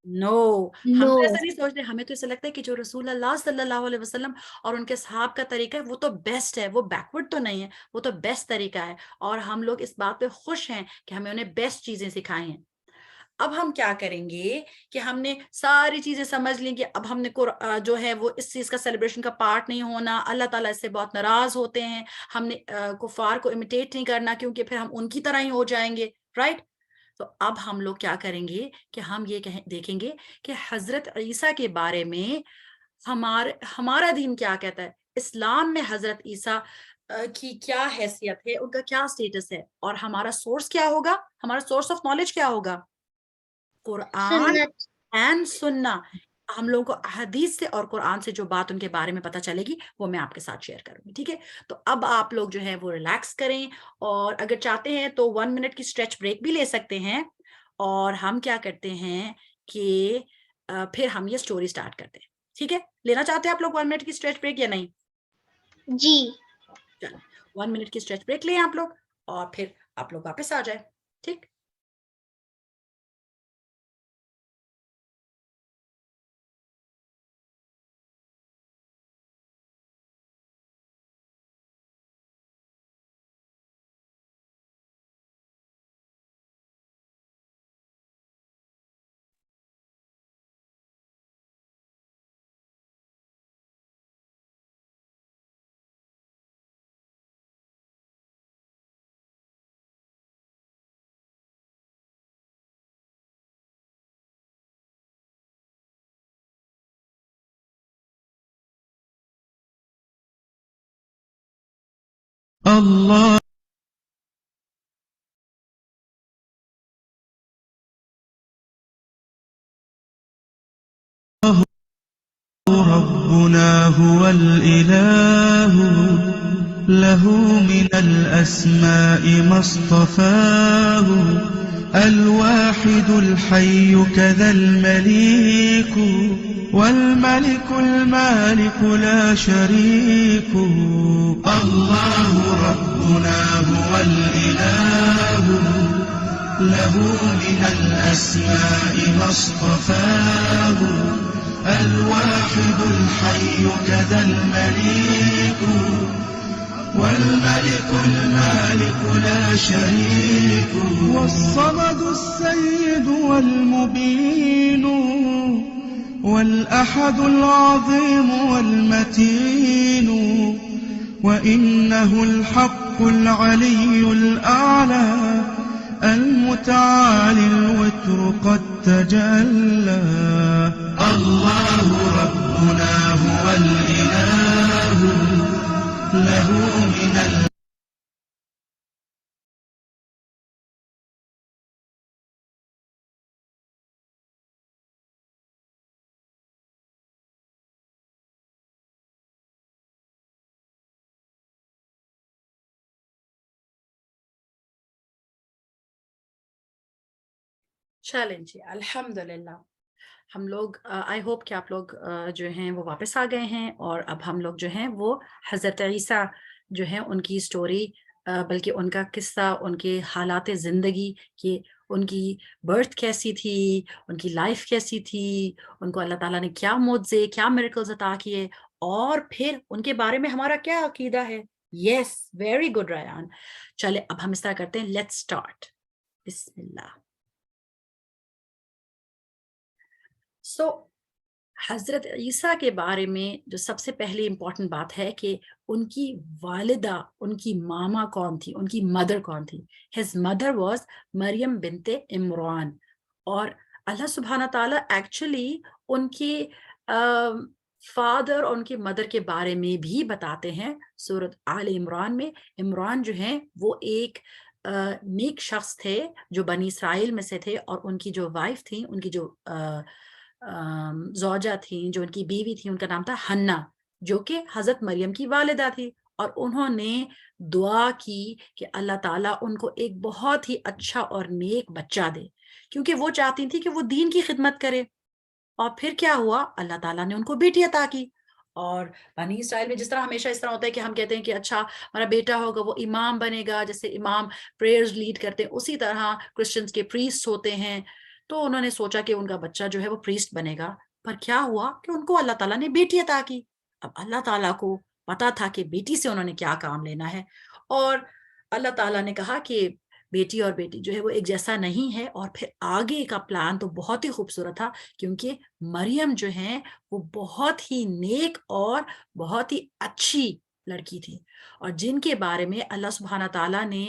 نو, ہم No. تو ایسا نہیں سوچتے. ہمیں تو ایسا لگتا ہے کہ جو رسول اللہ صلی اللہ علیہ وسلم اور ان کے صحاب کا طریقہ ہے وہ تو بیسٹ ہے, وہ بیکورڈ تو نہیں ہے, وہ تو بیسٹ طریقہ ہے, اور ہم لوگ اس بات پہ خوش ہیں کہ ہمیں انہیں بیسٹ چیزیں سکھائی ہیں. اب ہم کیا کریں گے کہ ہم نے ساری چیزیں سمجھ لیں گے, اب ہم نے جو ہے وہ اس چیز کا سیلیبریشن کا پارٹ نہیں ہونا, اللہ تعالیٰ اس سے بہت ناراض ہوتے ہیں, ہم نے کفار کو امیٹیٹ نہیں کرنا کیونکہ پھر ہم ان کی طرح ہی ہو جائیں گے, رائٹ. تو اب ہم لوگ کیا کریں گے کہ ہم یہ دیکھیں گے کہ حضرت عیسیٰ کے بارے میں ہمارا دین کیا کہتا ہے, اسلام میں حضرت عیسیٰ کی کیا حیثیت ہے, ان کا کیا سٹیٹس ہے, اور ہمارا سورس کیا ہوگا, ہمارا سورس آف نالج کیا ہوگا, قرآن Sunnat. اینڈ سننا. ہم لوگوں کو حدیث سے اور قرآن سے جو بات ان کے بارے میں پتہ چلے گی وہ میں آپ کے ساتھ شیئر کروں گی, ٹھیک ہے. تو اب آپ لوگ جو ہے وہ ریلیکس کریں, اور اگر چاہتے ہیں تو 1 منٹ کی اسٹریچ بریک بھی لے سکتے ہیں, اور ہم کیا کرتے ہیں کہ پھر ہم یہ اسٹوری اسٹارٹ کرتے ہیں, ٹھیک ہے. لینا چاہتے ہیں آپ لوگ 1 منٹ کی اسٹریچ بریک یا نہیں؟ جی. چلیں 1 منٹ کی اسٹریچ بریک لیں آپ لوگ, اور پھر آپ لوگ واپس آ جائیں, ٹھیک. الله ربنا هو الإله له من الأسماء ما اصطفاه الواحد الحي كذا المليك والملك المالك لا شريك الله ربنا هو الإله له من الأسماء ما اصطفاه الواحد الحي كذا المليك والملك المالك لا شريك والصمد السيد والمبين والأحد العظيم والمتين وإنه الحق العلي الأعلى المتعالي الوتر قد تجلى الله ربنا هو الإله له من چلیں جی, الحمدللہ. ہم لوگ آئی ہوپ کہ آپ لوگ جو ہیں وہ واپس آ گئے ہیں, اور اب ہم لوگ جو ہیں وہ حضرت عیسیٰ جو ہیں ان کی سٹوری, بلکہ ان کا قصہ, ان کے حالات زندگی, کہ ان کی برتھ کیسی تھی, ان کی لائف کیسی تھی, ان کو اللہ تعالیٰ نے کیا معجزے, کیا میریکلز عطا کیے, اور پھر ان کے بارے میں ہمارا کیا عقیدہ ہے. یس, ویری گڈ ریان. چلے اب ہم اس طرح کرتے ہیں, لیٹس اسٹارٹ. بسم اللہ. سو حضرت عیسیٰ کے بارے میں جو سب سے پہلی امپورٹنٹ بات ہے کہ ان کی والدہ, ان کی ماما کون تھی, ان کی مدر کون تھی. ہز مدر واز مریم بنت عمران, اور اللہ سبحانہ تعالیٰ ایکچولی ان کی فادر اور ان کی مدر کے بارے میں بھی بتاتے ہیں سورۃ آل عمران میں. عمران جو ہیں وہ ایک نیک شخص تھے جو بنی اسرائیل میں سے تھے, اور ان کی جو وائف تھیں, ان کی جو زوجہ تھیں, جو ان کی بیوی تھی, ان کا نام تھا حنا, جو کہ حضرت مریم کی والدہ تھی. اور انہوں نے دعا کی کہ اللہ تعالیٰ ان کو ایک بہت ہی اچھا اور نیک بچہ دے، کیونکہ وہ چاہتی تھی کہ وہ دین کی خدمت کرے۔ اور پھر کیا ہوا، اللہ تعالیٰ نے ان کو بیٹی عطا کی۔ اور بنی اسرائیل میں جس طرح ہمیشہ اس طرح ہوتا ہے کہ ہم کہتے ہیں کہ اچھا ہمارا بیٹا ہوگا وہ امام بنے گا، جیسے امام پریئرز لیڈ کرتے ہیں، اسی طرح کرسچنز کے پریسٹ ہوتے ہیں۔ تو انہوں نے سوچا کہ ان کا بچہ جو ہے وہ پریسٹ بنے گا، پر کیا ہوا کہ ان کو اللہ تعالیٰ نے بیٹی عطا کی۔ اب اللہ تعالیٰ کو پتا تھا کہ بیٹی سے انہوں نے کیا کام لینا ہے، اور اللہ تعالیٰ نے کہا کہ بیٹی اور بیٹی جو ہے وہ ایک جیسا نہیں ہے۔ اور پھر آگے کا پلان تو بہت ہی خوبصورت تھا، کیونکہ مریم جو ہیں وہ بہت ہی نیک اور بہت ہی اچھی لڑکی تھی، اور جن کے بارے میں اللہ سبحانہ تعالیٰ نے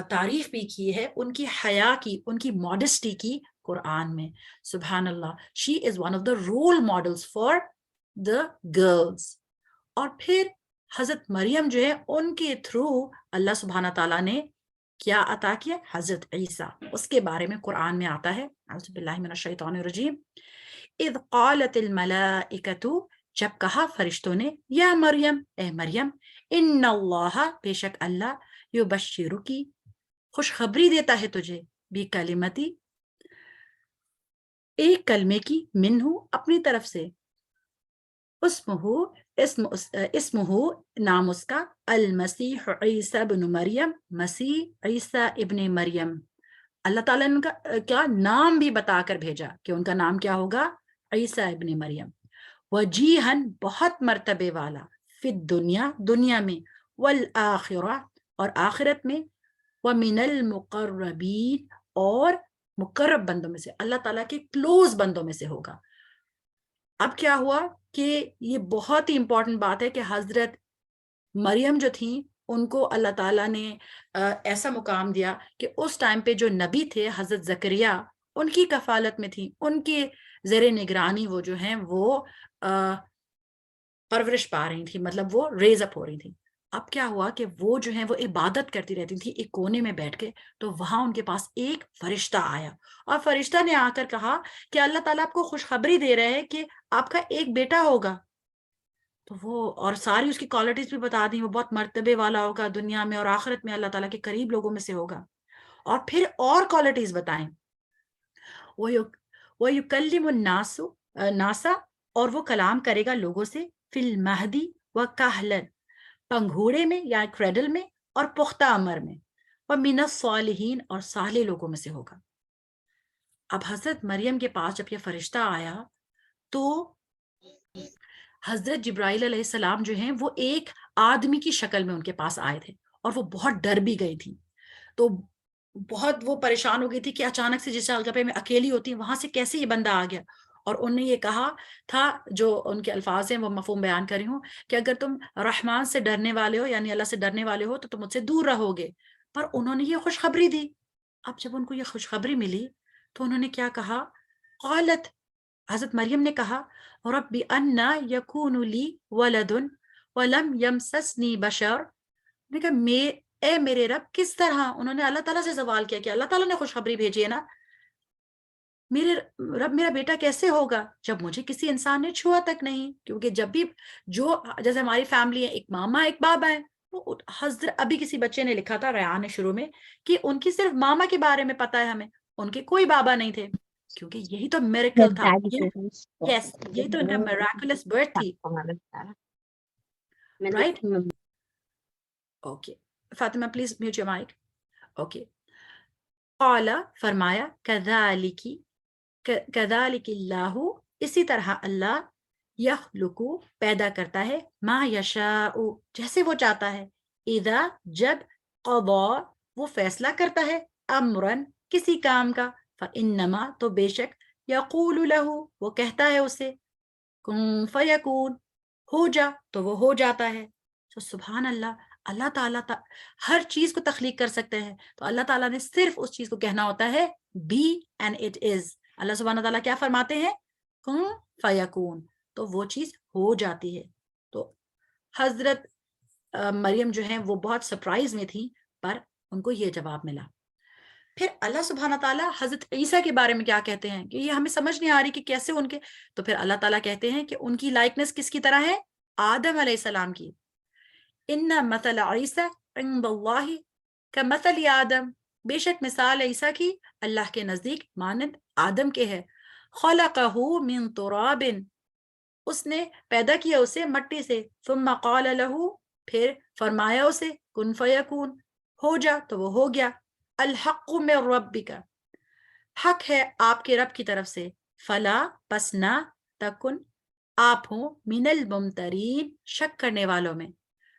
تعریف بھی کی ہے، ان کی حیا کی، ان کی ماڈسٹی کی قرآن میں۔ سبحان اللہ، she is one of the role models for the girls. اور پھر حضرت مریم جو ہے ان کے تھرو اللہ سبحانہ تعالیٰ نے کیا عطا کیا؟ حضرت عیسیٰ۔ اس کے بارے میں قرآن میں آتا ہے، اعوذ باللہ من الشیطان الرجیم، اذ قالت الملائکۃ، جب کہا فرشتوں نے، یا مریم، اے مریم، ان اللہ، بے شک اللہ، یبشرکی، خوشخبری دیتا ہے تجھے، بکلمتی، ایک کلمے کی، منہ، اپنی طرف سے، اسمہ، نام اس کا، المسیح عیسیٰ ابن مریم، مسیح عیسیٰ ابن مریم۔ اللہ تعالیٰ نے ان کا کیا نام بھی بتا کر بھیجا کہ ان کا نام کیا ہوگا؟ عیسیٰ ابن مریم۔ وجیہن، بہت مرتبے والا، فی الدنیا، دنیا میں، والآخرہ، اور آخرت میں، ومن المقربین، اور مقرب بندوں میں سے، اللہ تعالیٰ کے کلوز بندوں میں سے ہوگا۔ اب کیا ہوا کہ یہ بہت ہی امپورٹنٹ بات ہے کہ حضرت مریم جو تھیں ان کو اللہ تعالیٰ نے ایسا مقام دیا کہ اس ٹائم پہ جو نبی تھے حضرت زکریا، ان کی کفالت میں تھیں، ان کے زیر نگرانی وہ جو ہیں وہ پرورش پا رہی تھیں، مطلب وہ ریز اپ ہو رہی تھیں۔ اب کیا ہوا کہ وہ جو ہیں وہ عبادت کرتی رہتی تھی ایک کونے میں بیٹھ کے، تو وہاں ان کے پاس ایک فرشتہ آیا، اور فرشتہ نے آ کر کہا کہ اللہ تعالیٰ آپ کو خوشخبری دے رہے ہیں کہ آپ کا ایک بیٹا ہوگا۔ تو وہ اور ساری اس کی کوالٹیز بھی بتا دیں، وہ بہت مرتبے والا ہوگا دنیا میں اور آخرت میں، اللہ تعالیٰ کے قریب لوگوں میں سے ہوگا، اور پھر اور کوالٹیز بتائیں، وَيُكَلِّمُ النَّاسَ، اور وہ کلام کرے گا لوگوں سے، فِي الْمَهْدِ وَكَهْلًا، پنگھوڑے میں یا کریڈل میں اور پختہ عمر میں، وَمِنَ الصَّالِحِينَ، اور صالح لوگوں میں سے ہوگا۔ اب حضرت مریم کے پاس جب یہ فرشتہ آیا تو حضرت جبرائیل علیہ السلام جو ہیں وہ ایک آدمی کی شکل میں ان کے پاس آئے تھے، اور وہ بہت ڈر بھی گئی تھی، تو بہت وہ پریشان ہو گئی تھی کہ اچانک سے جس جگہ میں اکیلی ہوتی ہیں وہاں سے کیسے یہ بندہ آ گیا۔ اور انہوں نے یہ کہا تھا، جو ان کے الفاظ ہیں وہ مفہوم بیان کر رہی ہوں، کہ اگر تم رحمان سے ڈرنے والے ہو، یعنی اللہ سے ڈرنے والے ہو، تو تم مجھ سے دور رہو گے۔ پر انہوں نے یہ خوشخبری دی۔ اب جب ان کو یہ خوشخبری ملی تو انہوں نے کیا کہا؟ قالت، حضرت مریم نے کہا، رب انا یکون لی ولد ولم یمسسنی بشر، نے کہا اے میرے رب، کس طرح، انہوں نے اللہ تعالیٰ سے سوال کیا کہ اللہ تعالیٰ نے خوشخبری بھیجی ہے نا، میرے رب میرا بیٹا کیسے ہوگا جب مجھے کسی انسان نے چھوا تک نہیں؟ کیونکہ جب بھی جو جیسے ہماری فیملی ہے، ایک ماما ایک بابا ہے، وہ حضرت ابھی کسی بچے نے لکھا تھا ریان نے شروع میں کہ ان کی صرف ماما کے بارے میں پتا ہے ہمیں، ان کے کوئی بابا نہیں تھے، کیونکہ یہی تو میریکل تھا، یس یہی تو ان کا میراکولس برتھ تھی، right? Okay Fatima please mute your mic. Okay, قال، فرمایا، کذالک اللہ، اسی طرح اللہ، یخلق، پیدا کرتا ہے، ما یشاء، جیسے وہ چاہتا ہے، اذا، جب، قضا، وہ فیصلہ کرتا ہے، امرن، کسی کام کا، فانما، تو بے شک، یقول لہ، وہ کہتا ہے اسے، کن فیکون، ہو جا، تو وہ ہو جاتا ہے۔ تو سبحان اللہ، اللہ تعالیٰ ہر چیز کو تخلیق کر سکتے ہیں، تو اللہ تعالیٰ نے صرف اس چیز کو کہنا ہوتا ہے بی اینڈ اٹ از۔ اللہ سبحانہ تعالیٰ کیا فرماتے ہیں؟ کن فیکون، تو وہ چیز ہو جاتی ہے۔ تو حضرت مریم جو ہیں وہ بہت سرپرائز میں تھی، پر ان کو یہ جواب ملا۔ پھر اللہ سبحانہ تعالیٰ حضرت عیسیٰ کے بارے میں کیا کہتے ہیں کہ یہ ہمیں سمجھ نہیں آ رہی کہ کیسے ان کے، تو پھر اللہ تعالیٰ کہتے ہیں کہ ان کی لائکنس کس کی طرح ہے؟ آدم علیہ السلام کی۔ ان مثل عیسی عند اللہ کمثل آدم، بے شک مثال عیسیٰ کی اللہ کے نزدیک مانند آدم کے ہے. خلقہ من تراب، اس نے پیدا کیا اسے مٹی سے. ثم قال له، پھر فرمایا اسے کن فیکون، ہو جا تو وہ ہو گیا. الحق من ربک، حق ہے آپ کے رب کی طرف سے. فلا، پس نہ، تکن، آپ ہوں، من الممترین، شک کرنے والوں میں.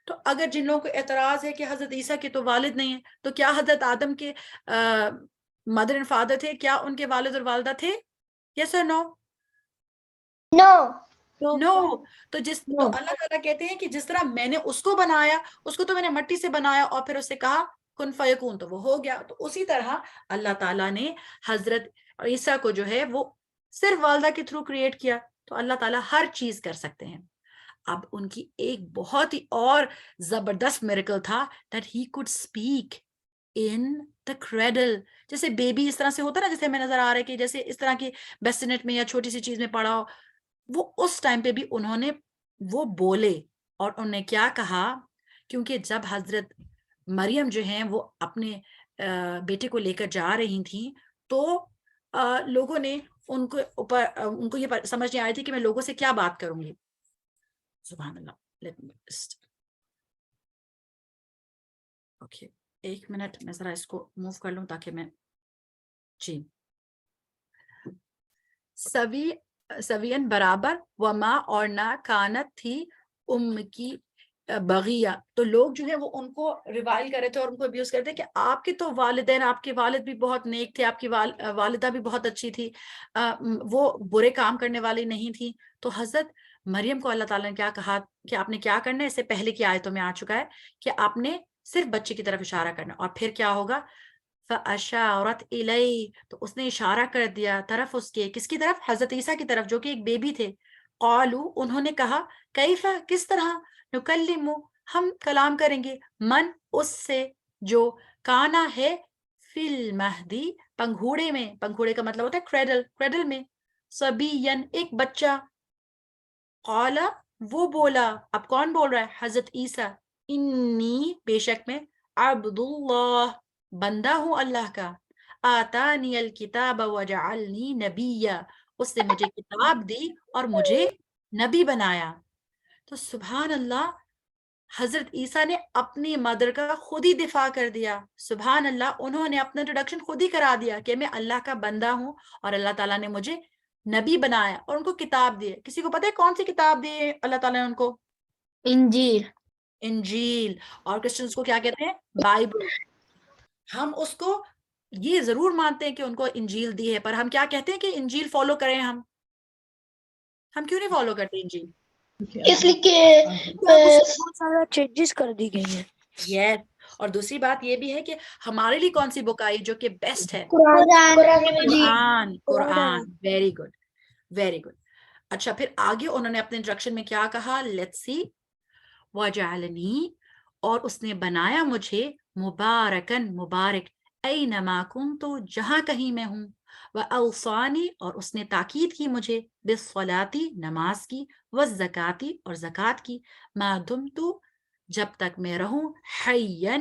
تو اگر جن لوگوں کو اعتراض ہے کہ حضرت عیسیٰ کے تو والد نہیں ہیں، تو کیا حضرت آدم کے مدر اینڈ فادر تھے؟ کیا ان کے والد اور والدہ تھے؟ یس اور نو؟ نو. تو اللہ تعالیٰ کہتے ہیں کہ جس طرح میں نے اس کو بنایا، اس کو تو میں نے مٹی سے بنایا اور پھر اس سے کہا کن فیکون تو وہ ہو گیا. تو اسی طرح اللہ تعالیٰ نے حضرت عیسیٰ کو جو ہے وہ صرف والدہ کے تھرو کریٹ کیا. تو اللہ تعالیٰ ہر چیز کر سکتے ہیں. اب ان کی ایک بہت ہی اور زبردست میریکل تھا that he could speak in the cradle. جیسے بیبی اس طرح سے ہوتا نا، جیسے ہمیں نظر آ رہا ہے کہ جیسے اس طرح کی بیسنٹ میں یا چھوٹی سی چیز میں پڑا ہو، وہ اس ٹائم پہ بھی انہوں نے وہ بولے. اور انہوں نے کیا کہا، کیونکہ جب حضرت مریم جو ہیں وہ اپنے بیٹے کو لے کر جا رہی تھیں، تو لوگوں نے ان کو یہ سمجھ نہیں آئی تھی کہ میں لوگوں سے کیا بات کروں گی. سبحان اللہ. Let me just... اوکے، ایک منٹ میں ذرا اس کو موو کر لوں تاکہ میں جی سوین برابر، وما، اور نہ، کانت تھی، کی بغیہ. تو لوگ جو ہے وہ ان کو ریوائل کر رہے تھے اور ان کو ابیوز کرتے کہ آپ کے تو والدین، آپ کے والد بھی بہت نیک تھے، آپ کی والدہ بھی بہت اچھی تھی، وہ برے کام کرنے والی نہیں تھی. تو حضرت مریم کو اللہ تعالیٰ نے کیا کہا کہ آپ نے کیا کرنا ہے، اس سے پہلے کی آیتوں میں آ چکا ہے کہ آپ نے صرف بچے کی طرف اشارہ کرنا. اور پھر کیا ہوگا، فَأَشَارَتْ إِلَيْهِ، تو اس نے اشارہ کر دیا طرف اس کے، کس کی طرف؟ حضرت عیسیٰ کی طرف، جو کہ ایک بیبی تھے. قالوا، انہوں نے کہا، کیف، کس طرح، نکلم، ہم کلام کریں گے، من، اس سے، جو، کانا ہے، فی المہدی، پنگھوڑے میں. پنگھوڑے کا مطلب ہوتا ہے کریڈل، کریڈل میں. صبیًا، ایک بچہ. قال، وہ بولا. اب کون بول رہا ہے؟ حضرت عیسیٰ. انی، بے شک میں، عبد اللہ، بندہ ہوں اللہ کا. آتانی الکتاب وجعلنی نبیا، اس نے مجھے کتاب دی اور مجھے نبی بنایا. تو سبحان اللہ، حضرت عیسیٰ نے اپنی مدر کا خود ہی دفاع کر دیا. سبحان اللہ، انہوں نے اپنا انٹروڈکشن خود ہی کرا دیا کہ میں اللہ کا بندہ ہوں اور اللہ تعالیٰ نے مجھے نبی بنایا اور ان کو کتاب دی. کسی کو پتہ ہے کون سی کتاب دی اللہ تعالیٰ نے ان کو؟ انجیل. انجیل. اور کرسچنز کو کیا کہتے ہیں؟ بائبل. ہم اس کو یہ ضرور مانتے ہیں کہ ان کو انجیل دی ہے، پر ہم کیا کہتے ہیں کہ انجیل فالو کریں. ہم کیوں نہیں فالو کرتے انجیل؟ اس لیے کہ بہت سارا چینجز کر دی گئی ہیں. یس. اور دوسری بات یہ بھی ہے کہ ہمارے لیے کون سی بک آئی جو کہ بیسٹ ہے؟ قرآن. Very good, very good. اچھا، پھر آگے انہوں نے اپنے انٹروڈکشن میں کیا کہا؟ Let's see. وجعلنی، اور اس نے بنایا مجھے، مبارکن، مبارک، اینما کنت، جہاں کہیں میں ہوں. واوصانی، اور اس نے تاکید کی مجھے، بالصلاۃ، نماز کی، والزکاۃ، اور زکوٰۃ کی، ما دمت، جب تک میں رہوں، حیًّا،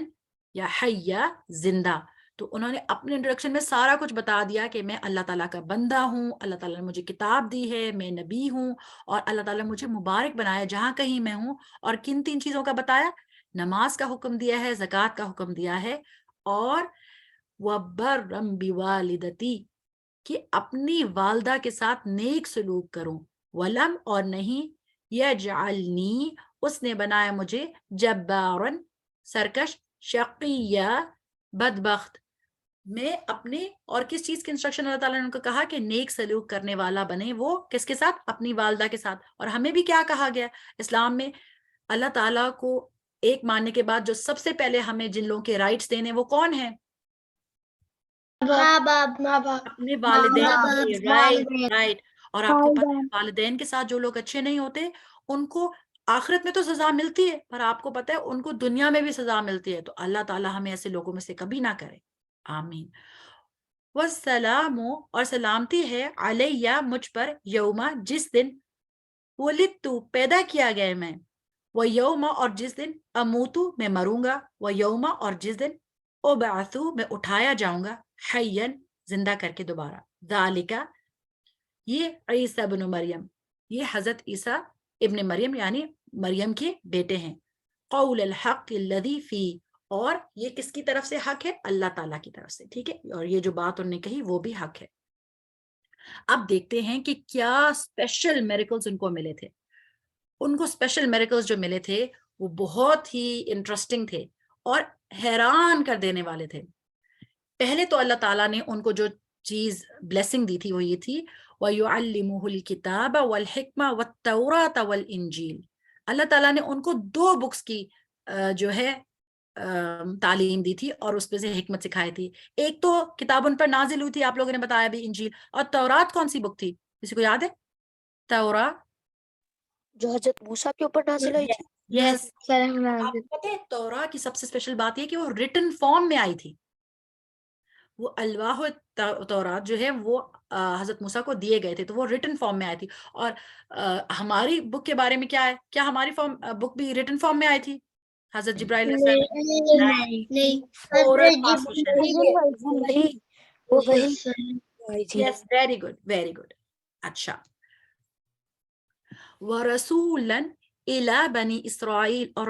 یا حیّا، زندہ. تو انہوں نے اپنے انٹروڈکشن میں سارا کچھ بتا دیا کہ میں اللہ تعالیٰ کا بندہ ہوں، اللہ تعالیٰ نے مجھے کتاب دی ہے، میں نبی ہوں، اور اللہ تعالیٰ نے مجھے مبارک بنایا جہاں کہیں میں ہوں. اور کن 3 چیزوں کا بتایا؟ نماز کا حکم دیا ہے، زکوٰۃ کا حکم دیا ہے، اور وَبَرًّا بِوَالِدَتِي، کہ اپنی والدہ کے ساتھ نیک سلوک کروں. وَلَمْ، اور نہیں، يَجْعَلْنِي، اس نے بنایا مجھے، جبارن، سرکش، شقیہ، بدبخت. میں اپنے، اور کس چیز کی انسٹرکشن اللہ تعالیٰ نے ان کو کہا کہ نیک سلوک کرنے والا بنے. وہ کس کے ساتھ؟ اپنی والدہ کے ساتھ. اور ہمیں بھی کیا کہا گیا اسلام میں؟ اللہ تعالیٰ کو ایک ماننے کے بعد جو سب سے پہلے ہمیں جن لوگوں کے رائٹس دینے وہ کون ہیں؟ ماں باپ. اپنے والدین. رائٹ. اور آپ کو پتہ ہے والدین کے ساتھ جو لوگ اچھے نہیں ہوتے ان کو آخرت میں تو سزا ملتی ہے، پر آپ کو پتہ ہے ان کو دنیا میں بھی سزا ملتی ہے. تو اللہ تعالیٰ ہمیں ایسے لوگوں میں سے کبھی نہ کرے. آمین. والسلام، اور سلامتی ہے، علیہ، مجھ پر، یوما، جس دن، ولدت، پیدا کیا گیا میں، وَيَوْمَ اور جس دن اموتو میں مروں گا وَيَوْمَ اور جس دن ابعثو میں اٹھایا جاؤں گا حیًّا زندہ کر کے دوبارہ ذالک یہ عیسیٰ ابن مریم یہ حضرت عیسیٰ ابن مریم یعنی مریم کے بیٹے ہیں قول الحق الذی فی اور یہ کس کی طرف سے حق ہے اللہ تعالیٰ کی طرف سے ٹھیک ہے اور یہ جو بات انہوں نے کہی وہ بھی حق ہے اب دیکھتے ہیں کہ کیا اسپیشل میریکلز ان کو ملے تھے ان کو اسپیشل میریکلز جو ملے تھے وہ بہت ہی انٹرسٹنگ تھے اور حیران کر دینے والے تھے پہلے تو اللہ تعالیٰ نے ان کو جو چیز بلیسنگ دی تھی وہ یہ تھی وَيُعَلِّمُهُ الْكِتَابَ وَالْحِكْمَةَ وَالتَّوْرَاةَ وَالْإِنْجِيلَ اللہ تعالیٰ نے ان کو 2 بکس کی جو ہے تعلیم دی تھی اور اس پہ سے حکمت سکھائی تھی ایک تو کتاب ان پر نازل ہوئی تھی آپ لوگوں نے بتایا بھی انجیل اور تورات کون سی بک تھی کسی کو یاد ہے تورات جو حضرت موسیٰ کے اوپر نازل ہوئی تھی. یس آپ کو پتہ ہے تورات کی سب سے اسپیشل بات یہ کہ وہ ریٹن فارم میں آئی تھی وہ الواح تورات جو ہے وہ حضرت موسیٰ کو دیے گئے تھے تو وہ ریٹن فارم میں آئی تھی اور ہماری بک کے بارے میں کیا ہے کیا ہماری بک بھی ریٹن فارم میں آئی تھی حضرت جبرائیل یس ویری گڈ اچھا وَرَسُولًا إِلَى بنی اسرائیل اور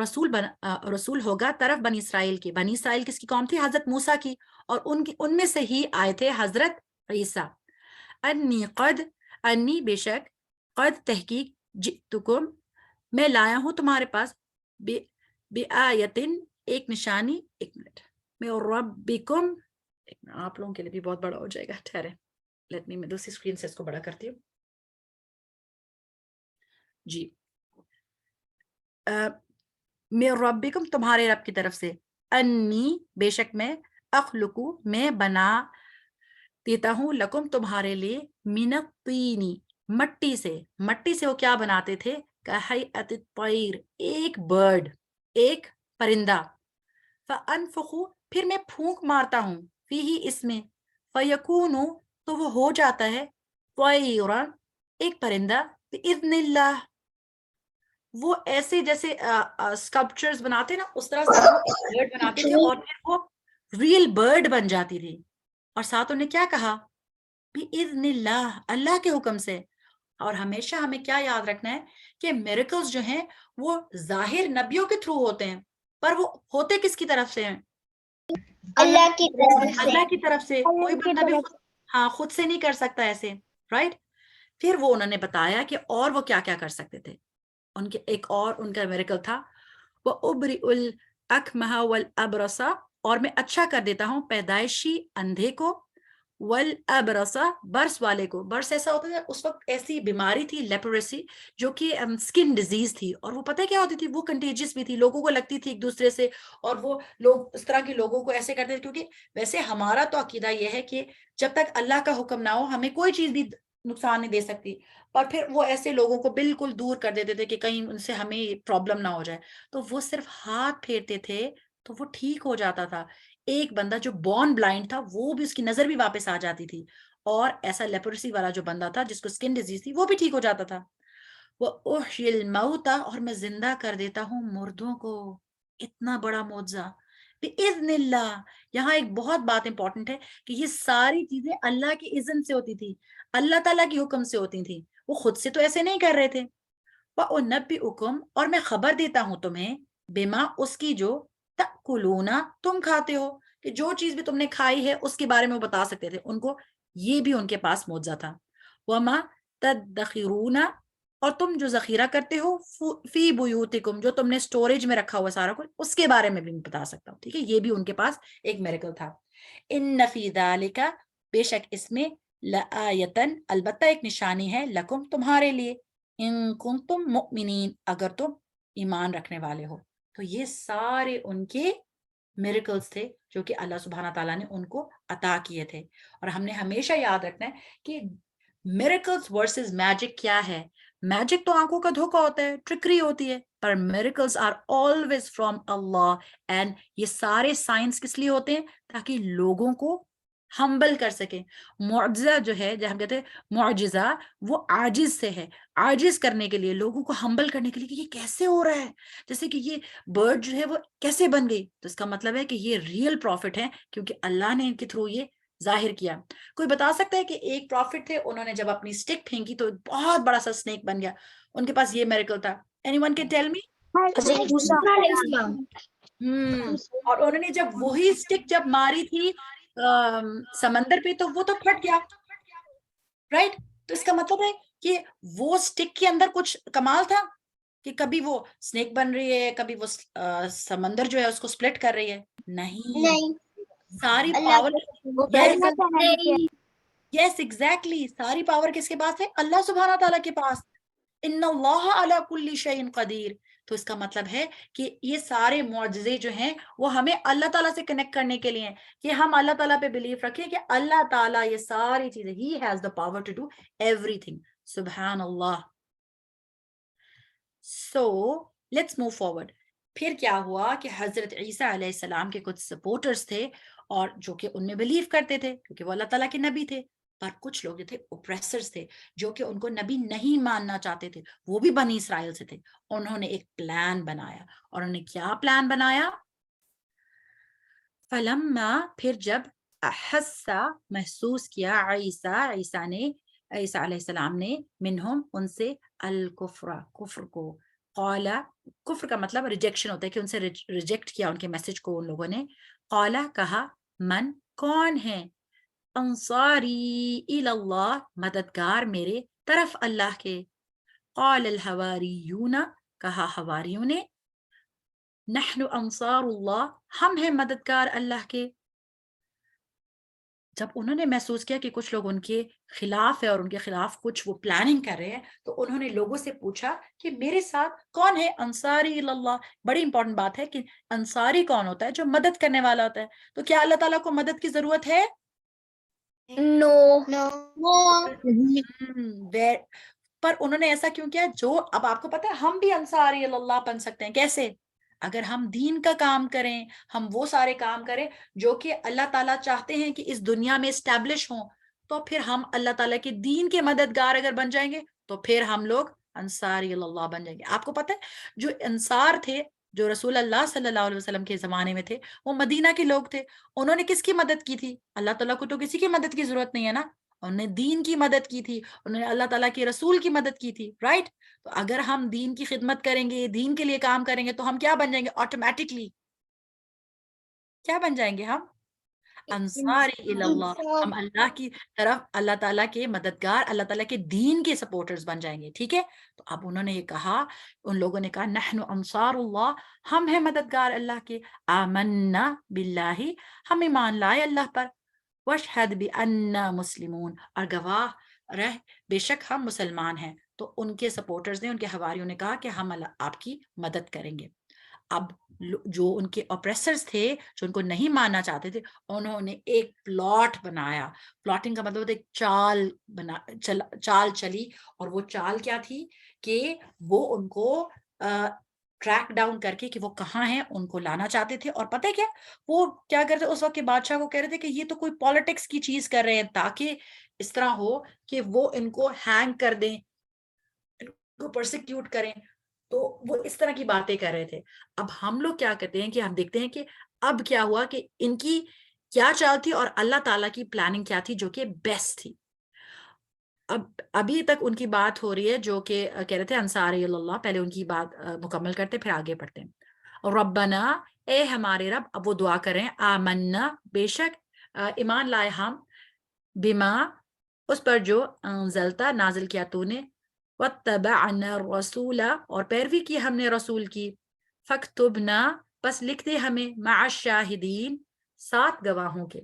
رسول ہوگا طرف بنی اسرائیل کی بنی اسرائیل کس کی قوم تھی حضرت موسیٰ کی اور ان میں سے ہی آئے تھے حضرت عیسیٰ انی بے شک قد تحقیق جئتکم میں لایا ہوں تمہارے پاس بآیتن ایک نشانی ایک منٹ میں ربکم آپ لوگوں کے لیے بھی بہت بڑا ہو جائے گا ٹھہرے لیٹ می میں دوسری اسکرین سے اس کو بڑا کرتی ہوں جی میں ربکم تمہارے رب کی طرف سے انی بے شک میں اخلقو میں بنا دیتا ہوں لکم تمہارے لیے من الطینی مٹی سے وہ کیا بناتے تھے کہیئت الطیر ایک برڈ ایک پرندہ فانفخو پھر میں پھونک مارتا ہوں فیہی اس میں فیکونو تو وہ ہو جاتا ہے طیرا ایک پرندہ باذن اللہ وہ ایسے جیسے اسکلپچرز بناتے نا اس طرح سے وہ برڈ بناتے تھے اور پھر وہ ریئل برڈ بن جاتی تھی اور ساتھ انہیں کیا کہا باذن اللہ اللہ کے حکم سے اور ہمیشہ ہمیں کیا یاد رکھنا ہے کہ میریکلز جو ہیں وہ ظاہر نبیوں کے تھرو ہوتے ہیں پر وہ ہوتے کس کی طرف سے ہیں اللہ کی طرف سے کوئی بندہ بھی خود سے نہیں کر سکتا ایسے رائٹ پھر وہ انہوں نے بتایا کہ اور وہ کیا کیا کر سکتے تھے ان کے ایک اور ان کا میریکل تھا وہ ابری الاکمہ والابرص اور میں اچھا کر دیتا ہوں پیدائشی اندھے کو والابرص برس والے کو برس ایسا ہوتا تھا اس وقت ایسی بیماری تھی لیپریسی جو کہ سکن ڈیزیز تھی اور وہ پتہ کیا ہوتی تھی وہ کنٹیجیس بھی تھی لوگوں کو لگتی تھی ایک دوسرے سے اور وہ لوگ اس طرح کے لوگوں کو ایسے کرتے تھے کیونکہ ویسے ہمارا تو عقیدہ یہ ہے کہ جب تک اللہ کا حکم نہ ہو ہمیں کوئی چیز بھی نقصان نہیں دے سکتی اور پھر وہ ایسے لوگوں کو بالکل دور کر دیتے تھے کہ کہیں ان سے ہمیں پرابلم نہ ہو جائے تو وہ صرف ہاتھ پھیرتے تھے تو وہ ٹھیک ہو جاتا تھا ایک بندہ جو بورن بلائنڈ تھا وہ بھی اس کی نظر بھی واپس آ جاتی تھی اور ایسا لیپرسی والا جو بندہ تھا جس کو سکن ڈیزیز تھی وہ بھی ٹھیک ہو جاتا تھا وہ احیی الموتى اور میں زندہ کر دیتا ہوں مردوں کو اتنا بڑا معجزہ باذن اللہ یہاں ایک بہت بات امپورٹنٹ ہے کہ یہ ساری چیزیں اللہ کی اذن سے ہوتی تھی اللہ تعالیٰ کی حکم سے ہوتی تھی وہ خود سے تو ایسے نہیں کر رہے تھے وَأُنَبِّئُكُمْ اور میں خبر دیتا ہوں تمہیں بما اس کی جو تأکلون تم کھاتے ہو کہ جو چیز بھی تم نے کھائی ہے اس کے بارے میں وہ بتا سکتے تھے ان کو یہ بھی ان کے پاس معجزہ تھا وَمَا تَدَّخِرُونَ اور تم جو ذخیرہ کرتے ہو فی بیوتکم جو تم نے سٹوریج میں رکھا ہوا سارا کچھ اس کے بارے میں بھی میں بتا سکتا ہوں ٹھیک ہے یہ بھی ان کے پاس ایک میریکل تھا ان فی ذالک بے شک اس میں لآیتن البتہ ایک نشانی ہے لکم تمہارے لیے ان کنتم مؤمنین اگر تم ایمان رکھنے والے ہو تو یہ سارے ان کے میریکلز تھے جو کہ اللہ سبحانہ تعالیٰ نے ان کو عطا کیے تھے اور ہم نے ہمیشہ یاد رکھنا ہے کہ میریکلز ورسز میجک کیا ہے میجک تو آنکھوں کا دھوکا ہوتا ہے ٹرکری ہوتی ہے پر میریکلز آر آلویز فرام اللہ اینڈ یہ سارے سائنس کس لیے ہوتے ہیں تاکہ لوگوں کو ہمبل کر سکیں. معجزہ جو ہے جہاں ہم کہتے ہیں معجزہ وہ عاجز سے ہے, عاجز کرنے کے لیے, لوگوں کو ہمبل کرنے کے لیے کہ یہ کیسے ہو رہا ہے, جیسے کہ یہ برڈ جو ہے وہ کیسے بن گئی. تو اس کا مطلب ہے کہ یہ ریئل پروفٹ ہیں کیونکہ اللہ نے ان کے تھرو یہ ظاہر کیا. کوئی بتا سکتا ہے کہ ایک پروفٹ تھے, انہوں نے جب اپنی سٹک پھینکی تو بہت بڑا سا سنیک بن گیا, ان کے پاس یہ میریکل تھا. Any one can tell me? حضرت موسیٰ علیہ السلام. اور انہوں نے جب وہی سٹک جب ماری تھی سمندر پہ تو وہ تو پھٹ گیا, رائٹ. تو اس کا مطلب ہے کہ وہ سٹک کے اندر کچھ کمال تھا کہ کبھی وہ سنیک بن رہی ہے, کبھی وہ سمندر جو ہے اس کو سپلٹ کر رہی ہے. نہیں, ساری پاور, یس ایگزیکٹلی, ساری پاور کس کے پاس ہے؟ اللہ سبحانہ تعالیٰ کے پاس. ان اللہ علی کل شیء قدیر. تو اس کا مطلب ہے کہ یہ سارے معجزے جو ہیں وہ ہمیں اللہ تعالیٰ سے کنیکٹ کرنے کے لیے ہیں, کہ ہم اللہ تعالیٰ پہ بلیف رکھیں کہ اللہ تعالیٰ یہ ساری چیزیں, he has the power to do everything. سبحان اللہ. So let's move forward. پھر کیا ہوا کہ حضرت عیسیٰ علیہ السلام کے کچھ سپورٹرز تھے اور جو کہ ان میں بلیو کرتے تھے کیونکہ وہ اللہ تعالیٰ کے نبی تھے, پر کچھ لوگ جو تھے اوپریسرز تھے جو کہ ان کو نبی نہیں ماننا چاہتے تھے, وہ بھی بنی اسرائیل سے تھے. انہوں نے ایک پلان بنایا, اور انہوں نے کیا پلان بنایا؟ فلما, پھر جب احسا, محسوس کیا, عیسیٰ علیہ السلام نے, منہم, ان سے, الکفر, کفر کو, قالا, کفر کا مطلب ریجیکشن ہوتا ہے کہ ان سے ریجیکٹ کیا ان کے میسج کو ان لوگوں نے. قالا, کہا, من, کون ہے, انصاری اللہ, مددگار میرے طرف اللہ کے. قال الحواریون, کہا حواریوں نے, نحن انصار اللہ, ہم ہیں مددگار اللہ کے. جب انہوں نے محسوس کیا کہ کچھ لوگ ان کے خلاف ہے اور ان کے خلاف کچھ وہ پلاننگ کر رہے ہیں, تو انہوں نے لوگوں سے پوچھا کہ میرے ساتھ کون ہے انصاری اللہ. بڑی امپورٹنٹ بات ہے کہ انصاری کون ہوتا ہے؟ جو مدد کرنے والا ہوتا ہے. تو کیا اللہ تعالیٰ کو مدد کی ضرورت ہے؟ No. پر انہوں نے ایسا کیوں کیا؟ جو اب آپ کو پتا ہے ہم بھی انصاری اللہ بن سکتے ہیں. کیسے؟ اگر ہم دین کا کام کریں, ہم وہ سارے کام کریں جو کہ اللہ تعالیٰ چاہتے ہیں کہ اس دنیا میں اسٹیبلش ہوں, تو پھر ہم اللہ تعالیٰ کے دین کے مددگار اگر بن جائیں گے تو پھر ہم لوگ انصاری اللہ بن جائیں گے. آپ کو پتا ہے جو انصار تھے, جو رسول اللہ صلی اللہ علیہ وسلم کے زمانے میں تھے, وہ مدینہ کے لوگ تھے. انہوں نے کس کی مدد کی تھی؟ اللہ تعالیٰ کو تو کسی کی مدد کی ضرورت نہیں ہے نا, انہوں نے دین کی مدد کی تھی, انہوں نے اللہ تعالیٰ کے رسول کی مدد کی تھی, رائٹ. تو اگر ہم دین کی خدمت کریں گے, دین کے لیے کام کریں گے, تو ہم کیا بن جائیں گے؟ آٹومیٹکلی کیا بن جائیں گے؟ ہم انصاری اللہ, ہم اللہ کی طرف, اللہ تعالیٰ کے مددگار, اللہ تعالیٰ کے دین کے سپورٹرز بن جائیں گے. ٹھیک ہے. تو اب انہوں نے یہ کہا, ان لوگوں نے کہا, نحن انصار اللہ, ہم ہیں مددگار اللہ کے. آمنا باللہ, ہم ایمان لائے اللہ پر. واشہد بأننا مسلمون, اور گواہ رہ بے شک ہم مسلمان ہیں. تو ان کے سپورٹرز نے, ان کے حواریوں نے کہا کہ ہم آپ کی مدد کریں گے. اب جو ان کے اپریسرز تھے, جو ان کو نہیں ماننا چاہتے تھے, انہوں نے ایک پلاٹ بنایا. پلاٹنگ کا مطلب ایک چال چلی, اور وہ چال کیا تھی کہ وہ ان کو ٹریک ڈاؤن کر کے کہ وہ کہاں ہیں ان کو لانا چاہتے تھے. اور پتہ ہے کیا وہ کیا کرتے اس وقت کے بادشاہ کو کہہ رہے تھے کہ یہ تو کوئی پالیٹکس کی چیز کر رہے ہیں تاکہ اس طرح ہو کہ وہ ان کو ہینگ کر دیں, ان کو پرسیکیوٹ کریں. تو وہ اس طرح کی باتیں کر رہے تھے. اب ہم لوگ کیا کرتے ہیں کہ ہم دیکھتے ہیں کہ اب کیا ہوا کہ ان کی کیا چال تھی اور اللہ تعالیٰ کی پلاننگ کیا تھی جو کہ بیسٹ تھی. اب ابھی تک ان کی بات ہو رہی ہے جو کہ کہہ رہے تھے انصاری اللہ. پہلے ان کی بات مکمل کرتے پھر آگے پڑھتے ہیں. ربنا, اے ہمارے رب. اب وہ دعا کریں, آمنا, بے شک ایمان لائے ہم, بما, اس پر جو, انزلتا, نازل کیا تو نے, واتبعنا الرسول, اور پیروی کی ہم نے رسول کی, فاکتبنا, بس لکھ دے ہمیں, مع الشاہدین, ساتھ گواہوں کے.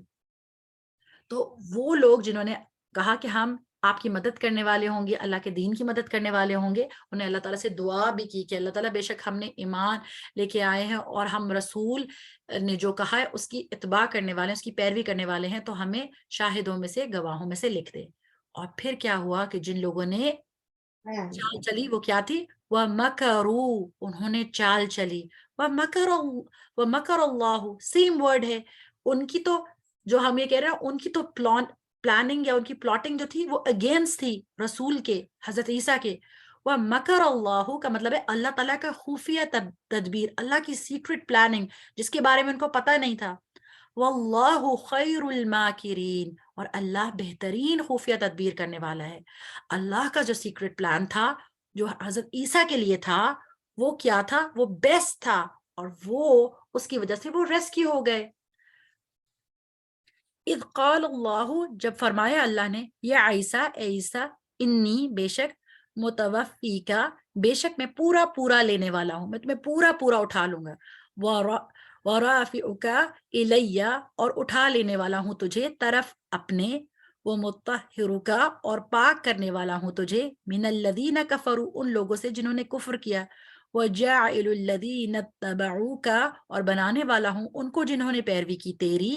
تو وہ لوگ جنہوں نے کہا کہ ہم آپ کی مدد کرنے والے ہوں گے, اللہ کے دین کی مدد کرنے والے ہوں گے, انہیں اللہ تعالیٰ سے دعا بھی کی کہ اللہ تعالیٰ بے شک ہم نے ایمان لے کے آئے ہیں اور ہم رسول نے جو کہا ہے اس کی اتباع کرنے والے ہیں, اس کی پیروی کرنے والے ہیں, تو ہمیں شاہدوں میں سے, گواہوں میں سے لکھ دے. اور پھر کیا ہوا کہ جن لوگوں نے چال چلی وہ کیا تھی؟ وَمَكَرُوا, انہوں نے چال چلی. وَمَكَرَ اللَّهُ, سیم ورڈ ہے. ان کی تو جو ہم یہ کہہ رہے ہیں ان کی تو پلاننگ یا ان کی پلاٹنگ جو تھی وہ اگینسٹ تھی رسول کے، حضرت عیسیٰ کے. وہ مکر اللہ کا مطلب ہے اللہ تعالیٰ کا خفیہ تدبیر، اللہ کی سیکرٹ پلاننگ جس کے بارے میں ان کو پتہ نہیں تھا. واللہ خیر الماکرین، اور اللہ بہترین خفیہ تدبیر کرنے والا ہے. اللہ کا جو سیکرٹ پلان تھا جو حضرت عیسیٰ کے لیے تھا وہ کیا تھا؟ وہ بیسٹ تھا، اور وہ اس کی وجہ سے وہ ریسکیو ہو گئے. اذ قال اللہ، جب فرمایا اللہ نے، یا عیسیٰ، اے عیسیٰ، انی بے شک، متوفیکا بے شک میں پورا پورا لینے والا ہوں، میں تمہیں پورا پورا اٹھا لوں گا. ورافعکا الیہ، اور اٹھا لینے والا ہوں تجھے طرف اپنے. ومطہرکا، اور پاک کرنے والا ہوں تجھے، من الذین کفروا، ان لوگوں سے جنہوں نے کفر کیا. وجاعل الذین اتبعوکا، اور بنانے والا ہوں ان کو جنہوں نے پیروی کی تیری،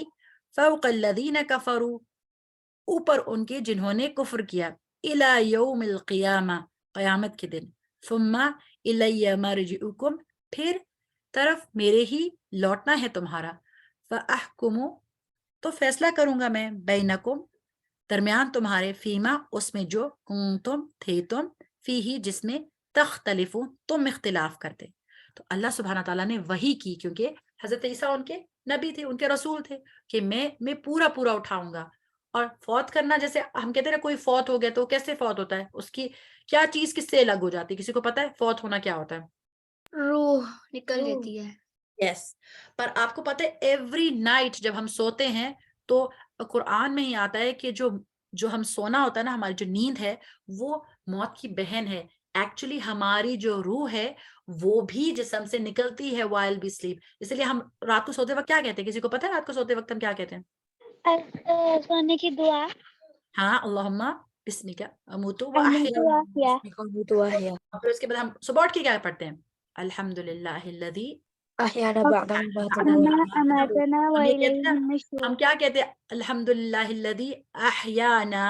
فوق الذین کفروا، اوپر ان کے جنہوں نے کفر کیا، الی یوم القیامہ، قیامت کے دن. ثم الی مرجعکم، پھر طرف میرے ہی لوٹنا ہے تمہارا. فاحکم، تو فیصلہ کروں گا میں، بینکم، درمیان تمہارے، فیما، اس میں جو، کنتم، تھے تم، فیہی، جس میں، تختلفون، تم اختلاف کرتے. تو اللہ سبحانہ تعالیٰ نے وحی کی، کیونکہ حضرت عیسیٰ ان کے نبی تھے، ان کے رسول تھے، کہ میں پورا پورا اٹھاؤں گا. اور فوت کرنا، جیسے ہم کہتے ہیں نا کوئی فوت ہو گیا تو کیسے فوت ہوتا ہے، اس کی کیا چیز کس سے الگ ہو جاتی ہے؟ کسی کو پتہ ہے فوت ہونا کیا ہوتا ہے؟ روح نکل جاتی ہے. یس. پر آپ کو پتہ ہے ایوری نائٹ جب ہم سوتے ہیں تو قرآن میں ہی آتا ہے کہ جو ہم سونا ہوتا ہے نا، ہماری جو نیند ہے وہ موت کی بہن ہے. ایکچولی ہماری جو روح ہے وہ بھی جسم سے نکلتی ہے while we sleep. اس لیے ہم رات کو سوتے وقت کیا کہتے ہیں؟ کسی کو پتہ ہے رات کو سوتے وقت ہم کیا کہتے ہیں؟ سونے کی دعا. ہاں، اللہم بسمک اموت و احیا. احیا. پھر اس کے بعد ہم صبح اٹھ کے کیا پڑھتے ہیں؟ الحمدللہ الذی احیانا بعد اماتنا ہم یہ کہتے ہیں، النشور. ہم کیا کہتے ہیں؟ الحمدللہ الذی احیانا.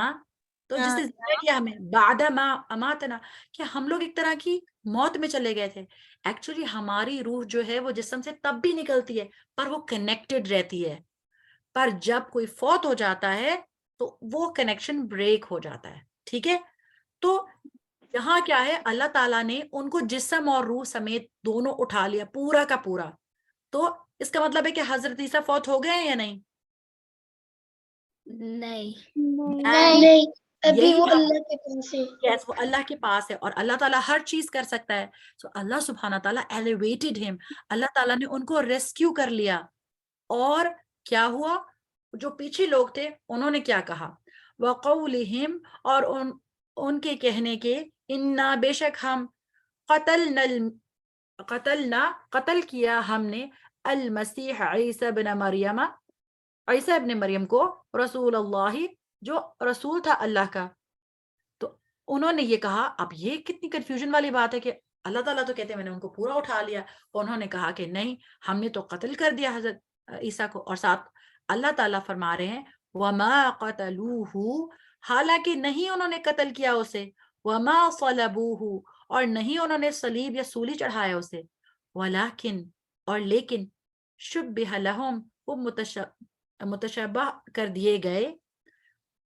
تو جس نے زندہ کیا ہمیں، بعد ما اماتنا، کہ ہم لوگ ایک طرح کی موت میں چلے گئے تھے. ایکچولی ہماری روح جو ہے وہ جسم سے تب بھی نکلتی ہے پر وہ کنیکٹڈ رہتی ہے. پر جب کوئی فوت ہو جاتا ہے تو وہ کنیکشن بریک ہو جاتا ہے. ٹھیک ہے؟ تو یہاں کیا ہے، اللہ تعالیٰ نے ان کو جسم اور روح سمیت دونوں اٹھا لیا، پورا کا پورا. تو اس کا مطلب ہے کہ حضرت عیسیٰ فوت ہو گئے ہیں یا نہیں؟ نہیں. نہیں، ابھی یہی وہ بات- اللہ کے پاس ہے. Yes, وہ اللہ کے پاس ہے، اور اللہ تعالیٰ ہر چیز کر سکتا ہے. سو اللہ سبحانہ تعالیٰ elevated him، اللہ تعالیٰ نے ان کو ریسکیو کر لیا. اور کیا ہوا؟ جو پیچھے لوگ تھے انہوں نے کیا کہا؟ وَقَوْلِهِمْ، اور ان کے کہنے کے، اِنَّا، بے شک ہم، قتل کیا ہم نے، المسیح عیسیٰ ابن مریم، عیسیٰ ابن مریم کو، رسول اللہ، جو رسول تھا اللہ کا. تو انہوں نے یہ کہا. اب یہ کتنی کنفیوژن والی بات ہے کہ اللہ تعالیٰ تو کہتے ہیں میں نے ان کو پورا اٹھا لیا، انہوں نے کہا کہ نہیں، ہم نے تو قتل کر دیا حضرت عیسیٰ کو. اور ساتھ اللہ تعالیٰ فرما رہے ہیں وَمَا قَتَلُوهُ، حالانکہ نہیں انہوں نے قتل کیا اسے، وَمَا صَلَبُوهُ، اور نہیں انہوں نے صلیب یا سولی چڑھایا اسے، وَلَكِن، اور لیکن، شُبِّهَ لَهُمْ، وہ متشبہ کر دیے گئے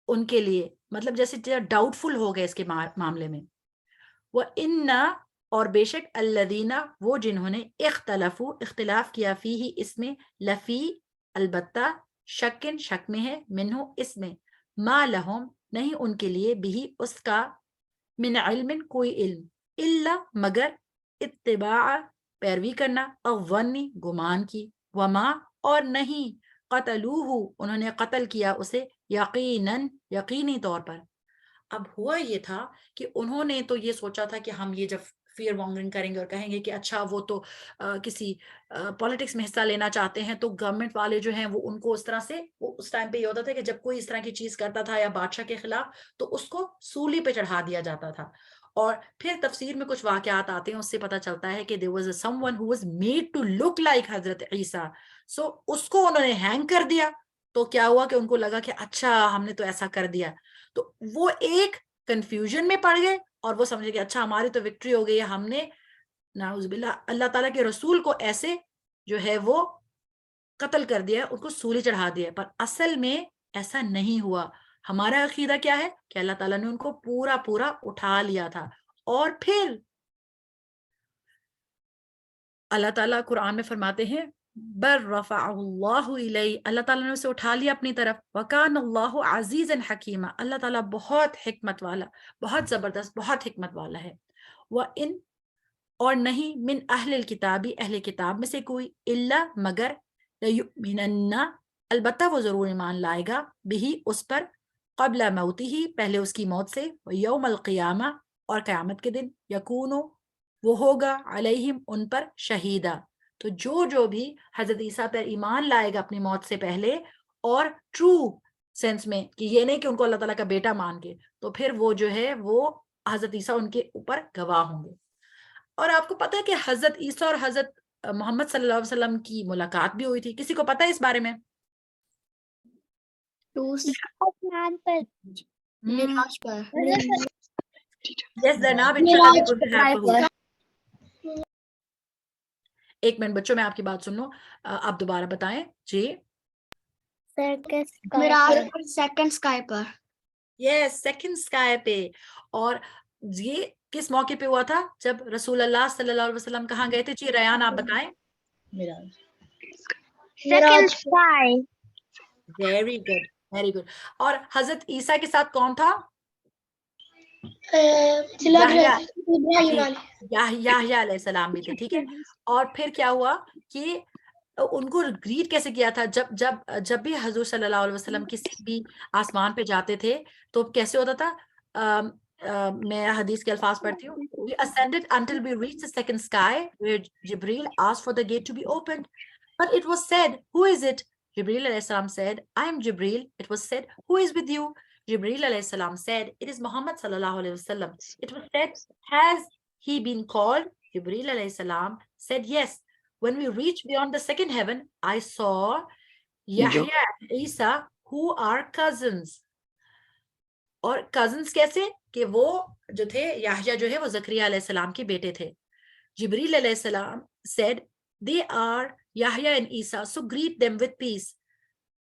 ان کے لیے، مطلب جیسے ڈاؤٹ فل ہو گئے اس کے معاملے میں. وَإِنَّ، اور بے شک، الَّذِينَ، وہ جنہوں نے، اختلاف کیا، فیہ، اس میں، لفی، البتہ، شکن، شک میں ہے، منہ، اس میں، ما لہم، نہیں ان کے لیے، بھی، اس کا، من علم، کوئی علم، الا، مگر، اتباع، پیروی کرنا، الظن، گمان کی، وما، اور نہیں، قتلوہ، انہوں نے قتل کیا اسے، یقیناً، یقینی طور پر. اب ہوا یہ تھا کہ انہوں نے تو یہ سوچا تھا کہ ہم یہ جب فیئر مانگرنگ کریں گے اور کہیں گے کہ اچھا وہ تو کسی پالیٹکس میں حصہ لینا چاہتے ہیں تو گورنمنٹ والے جو ہیں وہ ان کو اس طرح سے، وہ اس ٹائم پہ یہ ہوتا تھا کہ جب کوئی اس طرح کی چیز کرتا تھا یا بادشاہ کے خلاف تو اس کو سولی پہ چڑھا دیا جاتا تھا. اور پھر تفسیر میں کچھ واقعات آتے ہیں، اس سے پتہ چلتا ہے کہ there was someone who was made to look like حضرت عیسیٰ. سو اس کو انہوں نے ہینگ کر دیا. تو کیا ہوا کہ ان کو لگا کہ اچھا ہم نے تو ایسا کر دیا، تو وہ ایک کنفیوژن میں پڑ گئے اور وہ سمجھے کہ اچھا ہماری تو وکٹری ہو گئی ہے، ہم نے نعوذ باللہ اللہ تعالیٰ کے رسول کو ایسے جو ہے وہ قتل کر دیا, ان کو سولی چڑھا دیا, پر اصل میں ایسا نہیں ہوا. ہمارا عقیدہ کیا ہے کہ اللہ تعالیٰ نے ان کو پورا پورا اٹھا لیا تھا. اور پھر اللہ تعالیٰ قرآن میں فرماتے ہیں بر رفعہ اللہ الیہ, اللہ تعالیٰ نے اسے اٹھا لیا اپنی طرف. وکان اللہ عزیزا حکیما, اللہ تعالیٰ بہت حکمت والا, بہت زبردست, بہت حکمت والا ہے. وَإِن, اور نہیں, من اہل الکتابی, اہل کتاب میں سے کوئی, الا مگر, لیؤمنن, البتہ وہ ضرور ایمان لائے گا, بہی, اس پر, قبل موتہ, پہلے اس کی موت سے, یوم القیامہ, اور قیامت کے دن, یکونو, وہ ہوگا, علیہم, ان پر, شہیدہ. تو جو بھی حضرت عیسیٰ پر ایمان لائے گا اپنی موت سے پہلے, اور ٹرو سینس میں, کہ یہ نہیں کہ ان کو اللہ تعالیٰ کا بیٹا مان کے, تو پھر وہ جو ہے وہ حضرت عیسیٰ ان کے اوپر گواہ ہوں گے. اور آپ کو پتہ ہے کہ حضرت عیسیٰ اور حضرت محمد صلی اللہ علیہ وسلم کی ملاقات بھی ہوئی تھی. کسی کو پتہ ہے اس بارے میں؟ معراج پر. Yes, جناب, انشاءاللہ we will have to. ایک منٹ بچوں, میں آپ کی بات سن لوں, آپ دوبارہ بتائیں جی. معراج پر, سیکنڈ اسکائی پر. یس, سیکنڈ اسکائی پہ. اور یہ کس موقع پہ ہوا تھا؟ جب رسول اللہ صلی اللہ علیہ وسلم کہاں گئے تھے؟ جی ریان آپ بتائیں. Second sky. Very good, very good. اور حضرت عیسیٰ کے ساتھ کون تھا؟ یحییٰ علیہ السلام بھی تھے, ٹھیک ہے. اور پھر کیا ہوا کہ ان کو گریٹ کیسے کیا تھا؟ جب بھی حضور صلی اللہ علیہ وسلم کسی بھی آسمان پہ جاتے تھے تو کیسے ہوتا تھا؟ میں حدیث کے الفاظ پڑھتی ہوں. We ascended until we reached the second sky where Jibreel asked for the gate to be opened. But it was said, who is it? Jibreel alayhi salam said, I am Jibreel. It was said, who is with you? Jibreel alayhi salam said, it is Muhammad sallallahu alayhi wasallam. It was said, has he been called? Jibreel alayhi salam said, yes. When we reached beyond the second heaven, I saw Yahya and Isa, who are cousins. اور cousins کیسے؟ کہ وہ جو تھے, یحییٰ جو ہے وہ زکریا علیہ السلام کے بیٹے تھے. جبریل علیہ السلام said, they are Yahya and Isa, so greet them with peace.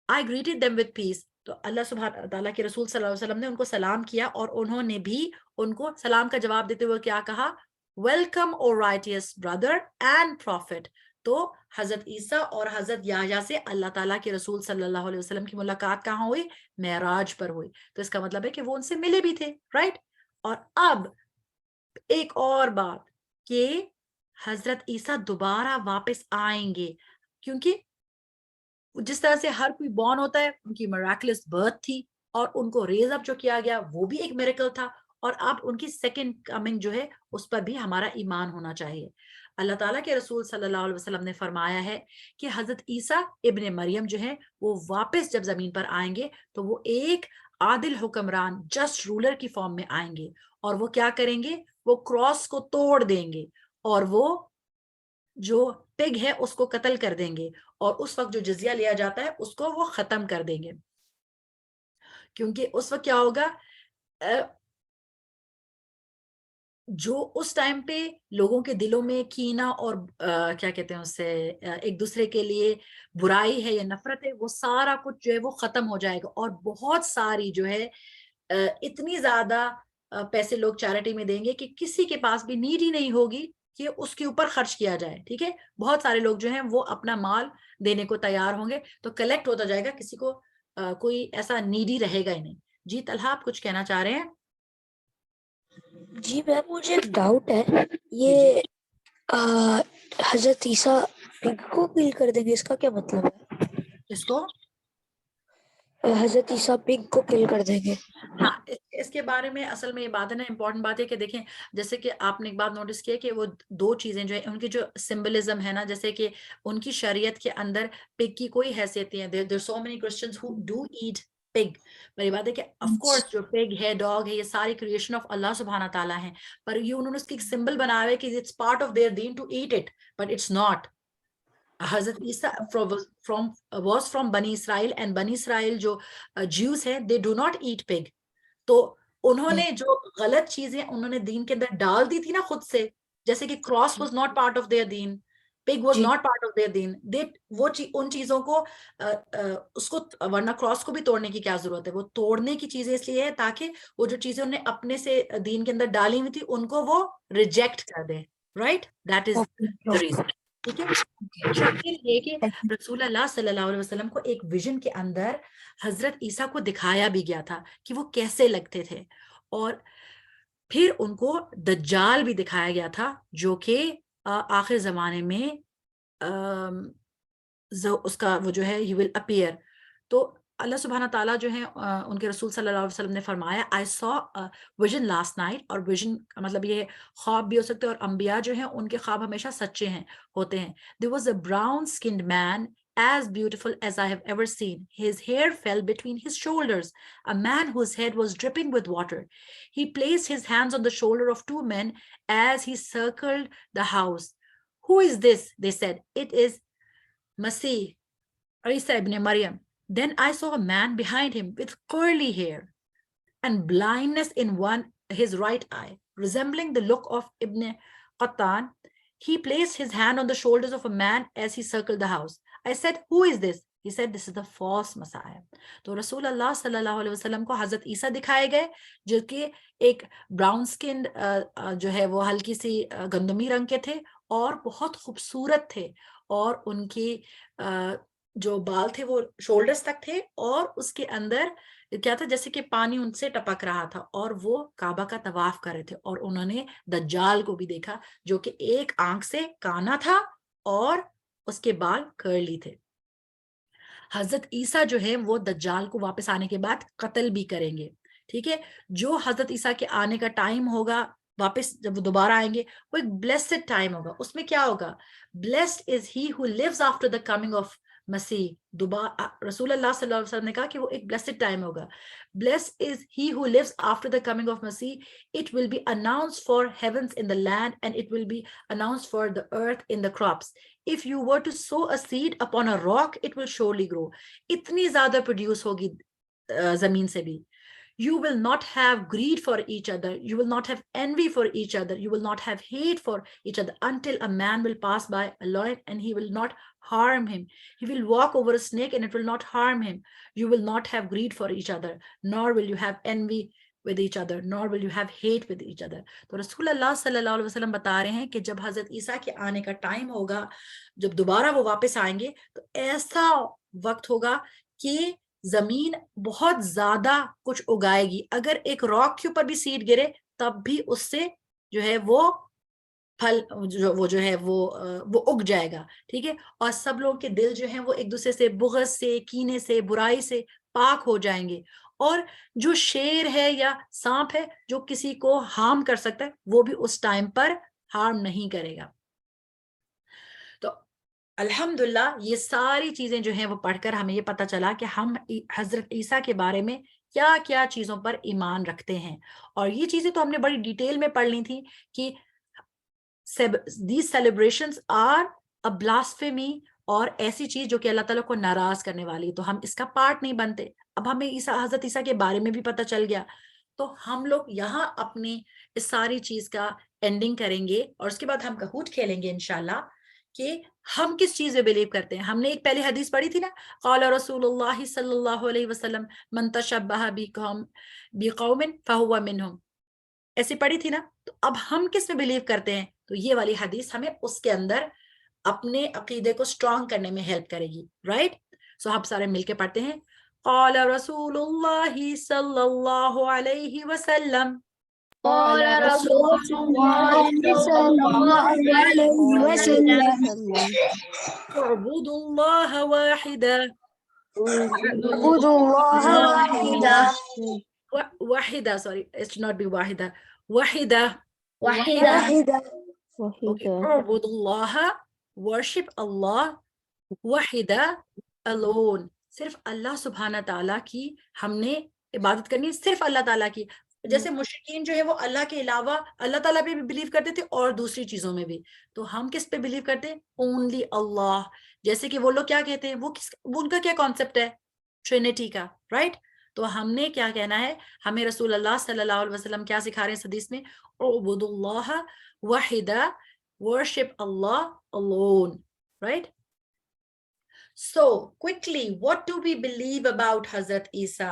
I greeted them with peace. تو اللہ سبحانہ تعالیٰ کے رسول صلی اللہ علیہ وسلم نے ان کو سلام کیا, اور انہوں نے بھی ان کو سلام کا جواب دیتے ہوئے کیا کہا؟ Welcome, O righteous brother and prophet. تو حضرت عیسیٰ اور حضرت یحییٰ سے اللہ تعالیٰ کے رسول صلی اللہ علیہ وسلم کی ملاقات کہاں ہوئی؟ معراج پر ہوئی. تو اس کا مطلب ہے کہ وہ ان سے ملے بھی تھے, رائٹ. اور اب ایک اور بات, کہ حضرت عیسیٰ دوبارہ واپس آئیں گے, کیونکہ جس طرح سے ہر کوئی بورن ہوتا ہے, ان کی میراکلس برتھ تھی, اور ان کو ریز اپ جو کیا گیا وہ بھی ایک میریکل تھا, اور اب ان کی سیکنڈ کمنگ جو ہے اس پر بھی ہمارا ایمان ہونا چاہیے. اللہ تعالیٰ کے رسول صلی اللہ علیہ وسلم نے فرمایا ہے کہ حضرت عیسیٰ ابن مریم جو ہے وہ واپس جب زمین پر آئیں گے تو وہ ایک عادل حکمران, جسٹ رولر کی فارم میں آئیں گے, اور وہ کیا کریں گے؟ وہ کراس کو توڑ دیں گے, اور وہ جو پگ ہے اس کو قتل کر دیں گے, اور اس وقت جو جزیہ لیا جاتا ہے اس کو وہ ختم کر دیں گے. کیونکہ اس وقت کیا ہوگا, جو اس ٹائم پہ لوگوں کے دلوں میں کینہ اور کیا کہتے ہیں اس سے ایک دوسرے کے لیے برائی ہے یا نفرت ہے, وہ سارا کچھ جو ہے وہ ختم ہو جائے گا, اور بہت ساری جو ہے اتنی زیادہ پیسے لوگ چیریٹی میں دیں گے کہ کسی کے پاس بھی نیڈ ہی نہیں ہوگی کہ اس کے اوپر خرچ کیا جائے, ٹھیک ہے. بہت سارے لوگ جو ہیں وہ اپنا مال دینے کو تیار ہوں گے, تو کلیکٹ ہوتا جائے گا, کسی کو کوئی ایسا نیڈی رہے گا ہی نہیں. جی طلحہ, آپ کچھ کہنا چاہ رہے ہیں؟ جی میم, مجھے ایک ڈاؤٹ ہے, یہ حضرت عیسیٰ پگ کو کل کر دیں گے, اس کا کیا مطلب ہے؟ اس کو حضرت عیسیٰ پگ کو کل کر دیں گے. ہاں, اس کے بارے میں اصل میں یہ بات ہے نا, امپورٹنٹ بات ہے کہ دیکھیں, جیسے کہ آپ نے ایک بات نوٹس کیا کہ وہ دو چیزیں جو ہے ان کی جو سمبلزم ہے نا, جیسے کہ ان کی شریعت کے اندر پگ کی کوئی حیثیت نہیں ہے. there are so many Christians who do eat pig, پر یہ بات ہے کہ of course جو pig ہے, ڈاگ ہے, یہ ساری کریشن آف اللہ سبحانہ تعالیٰ ہیں, پر یہ انہوں نے اس کی ایک سمبل بنایا ہے کہ it's part of their deen to eat it, but it's not. حضرت عیسیٰ was from بنی اسرائیل, and بنی اسرائیل جو Jews ہیں they do not eat pig. تو انہوں نے جو غلط چیزیں انہوں نے دین کے اندر ڈال دی تھی نا خود سے, جیسے کہ cross was not part of their دین, pig was جی. not part of their deen. وہ ان چیزوں کو اس کو ورنہ کراس کو بھی توڑنے کی کیا ضرورت ہے؟ وہ توڑنے کی چیزیں اس لیے ہے تاکہ وہ جو چیزیں انہوں نے اپنے سے دین کے اندر ڈالی ہوئی تھی ان کو وہ ریجیکٹ کر دے. Right, that is the reason. ٹھیک ہے. اچھا, پھر یہ کہ رسول اللہ صلی اللہ علیہ وسلم کو ایک ویژن کے اندر حضرت عیسیٰ کو دکھایا بھی گیا تھا کہ وہ کیسے لگتے تھے, اور پھر ان کو دجال بھی دکھایا گیا تھا جو کہ آخر زمانے میں اس کا وہ جو ہے he will appear. تو اللہ سبحانہ تعالیٰ جو ہے ان کے رسول صلی اللہ علیہ وسلم نے فرمایا I saw a vision last night, اور vision کا مطلب یہ خواب بھی ہو سکتے ہیں, اور انبیاء جو ہیں ان کے خواب ہمیشہ سچے ہوتے ہیں. There was a brown skinned man as beautiful as I have ever seen. His hair fell between his shoulders, a man whose head was dripping with water. He placed his hands on the shoulder of two men as he circled the house. Who is this? They said. It is Masih, Isa ibn Maryam. Then I saw a man behind him with curly hair and blindness in his right eye, resembling the look of Ibn Qattan. He placed his hand on the shoulders of a man as he circled the house. I said, who is this? He said, this is the false Messiah. تو رسول اللہ صلی اللہ علیہ وسلم کو حضرت عیسیٰ دکھائے گئے جو کہ ایک براؤن سکن جو ہے وہ ہلکی سی گندمی رنگ کے تھے اور بہت خوبصورت تھے, اور ان کی جو بال تھے وہ شولڈرز تک تھے, اور اس کے اندر کیا تھا جیسے کہ پانی ان سے ٹپک رہا تھا, اور وہ کعبہ کا طواف کر رہے تھے. اور انہوں نے دجال کو بھی دیکھا جو کہ ایک آنکھ سے کانا تھا اور اس کے بال کرلی تھے. حضرت عیسیٰ جو ہے وہ دجال کو واپس آنے کے بعد قتل بھی کریں گے. ٹھیک ہے, جو حضرت عیسیٰ کے آنے کا ٹائم ہوگا واپس جب وہ دوبارہ آئیں گے وہ ایک بلیسڈ ٹائم ہوگا. اس میں کیا ہوگا؟ blessed is he who lives after the coming of مسیح. رسول اللہ صلی اللہ علیہ وسلم نے کہا کہ وہ ایک blessed ٹائم ہوگا. blessed is he who lives after the coming of Masih. It will be announced for heavens in the land, and it will be announced for the earth in the crops. If you were to sow a seed upon a rock, it will surely grow. اتنی زیادہ produce ہوگی زمین سے بھی. You will not have greed for each other. You will not have envy for each other. You will not have hate for each other until a man will pass by a lion and he will not harm him. He will walk over a snake and it will not harm him. You will not have greed for each other, nor will you have envy with each other, nor will you have hate with each other. تو رسول اللہ صلی اللہ علیہ وسلم بتا رہے ہیں کہ جب حضرت عیسیٰ کے آنے کا ٹائم ہوگا, جب دوبارہ وہ واپس آئیں گے, تو ایسا وقت ہوگا کہ زمین بہت زیادہ کچھ اگائے گی. اگر ایک راک کے اوپر بھی سیڈ گرے تب بھی اس سے جو ہے وہ پھل وہ جو ہے وہ اگ جائے گا. ٹھیک ہے, اور سب لوگ کے دل جو ہیں وہ ایک دوسرے سے بغض سے, کینے سے, برائی سے پاک ہو جائیں گے. اور جو شیر ہے یا سانپ ہے جو کسی کو ہارم کر سکتا ہے وہ بھی اس ٹائم پر ہارم نہیں کرے گا. تو الحمدللہ یہ ساری چیزیں جو ہیں وہ پڑھ کر ہمیں یہ پتہ چلا کہ ہم حضرت عیسیٰ کے بارے میں کیا کیا چیزوں پر ایمان رکھتے ہیں. اور یہ چیزیں تو ہم نے بڑی ڈیٹیل میں پڑھ لی تھی کہ these celebrations are a blasphemy, اور ایسی چیز جو کہ اللہ تعالیٰ کو ناراض کرنے والی, تو ہم اس کا پارٹ نہیں بنتے. اب ہمیں حضرت عیسیٰ کے بارے میں بھی پتہ چل گیا, تو ہم لوگ یہاں اپنی اس ساری چیز کا اینڈنگ کریں گے, اور اس کے بعد ہم کہوت کھیلیں گے انشاءاللہ کہ ہم کس چیز میں بلیو کرتے ہیں. ہم نے ایک پہلے حدیث پڑھی تھی نا, قال رسول اللہ صلی اللہ علیہ وسلم من تشبہ بقوم فہو منہم, ایسی پڑھی تھی نا. تو اب ہم کس میں بلیو کرتے ہیں؟ تو یہ والی حدیث ہمیں اس کے اندر اپنے عقیدے کو اسٹرانگ کرنے میں ہیلپ کرے گی. رائٹ, سو آپ سارے مل کے پڑھتے ہیں. قال رسول اللہ صلی اللہ علیہ وسلم, قال رسول الله صلى الله عليه وسلم اعبدوا اللہ واحدا, اعبدوا الله واحدا واحدا, sorry, it should not be واحدا, واحدا. واحدا Okay, اعبدوا Allah, worship Allah, واحدا, alone, صرف اللہ سبحانہ تعالیٰ کی ہم نے عبادت کرنی ہے, صرف اللہ تعالیٰ کی. جیسے مشرکین جو ہے وہ اللہ کے علاوہ اللہ تعالیٰ پہ بھی بلیو کرتے تھے اور دوسری چیزوں میں بھی, تو ہم کس پہ بلیو کرتے ہیں؟ اونلی اللہ. جیسے کہ وہ لوگ کیا کہتے ہیں, وہ ان کا کیا کانسیپٹ ہے؟ ٹرینٹی کا. رائٹ, تو ہم نے کیا کہنا ہے, ہمیں رسول اللہ صلی اللہ علیہ وسلم کیا سکھا رہے ہیں اس حدیث میں؟ اعبدوا اللہ وحدا worship Allah alone, right? So quickly, what do we believe about Hazrat Isa?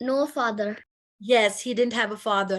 no father. Yes, he didn't have a father.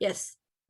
Yes,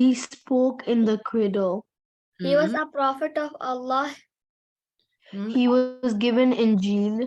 He spoke in the cradle. He was a prophet of Allah. He was given Injil.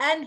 And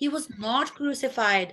he was not crucified,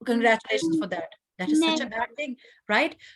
Congratulations for that. That is such a bad thing, right?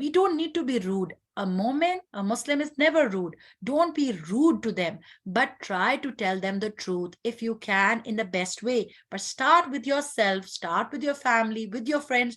we don't need to be rude. A Muslim is never rude. Don't be rude to them, but try to tell them the truth if you can in the best way. But start with yourself, start with your family, with your friends,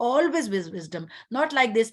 Always with wisdom, not like this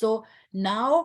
so now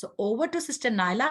So over to Sister Naila,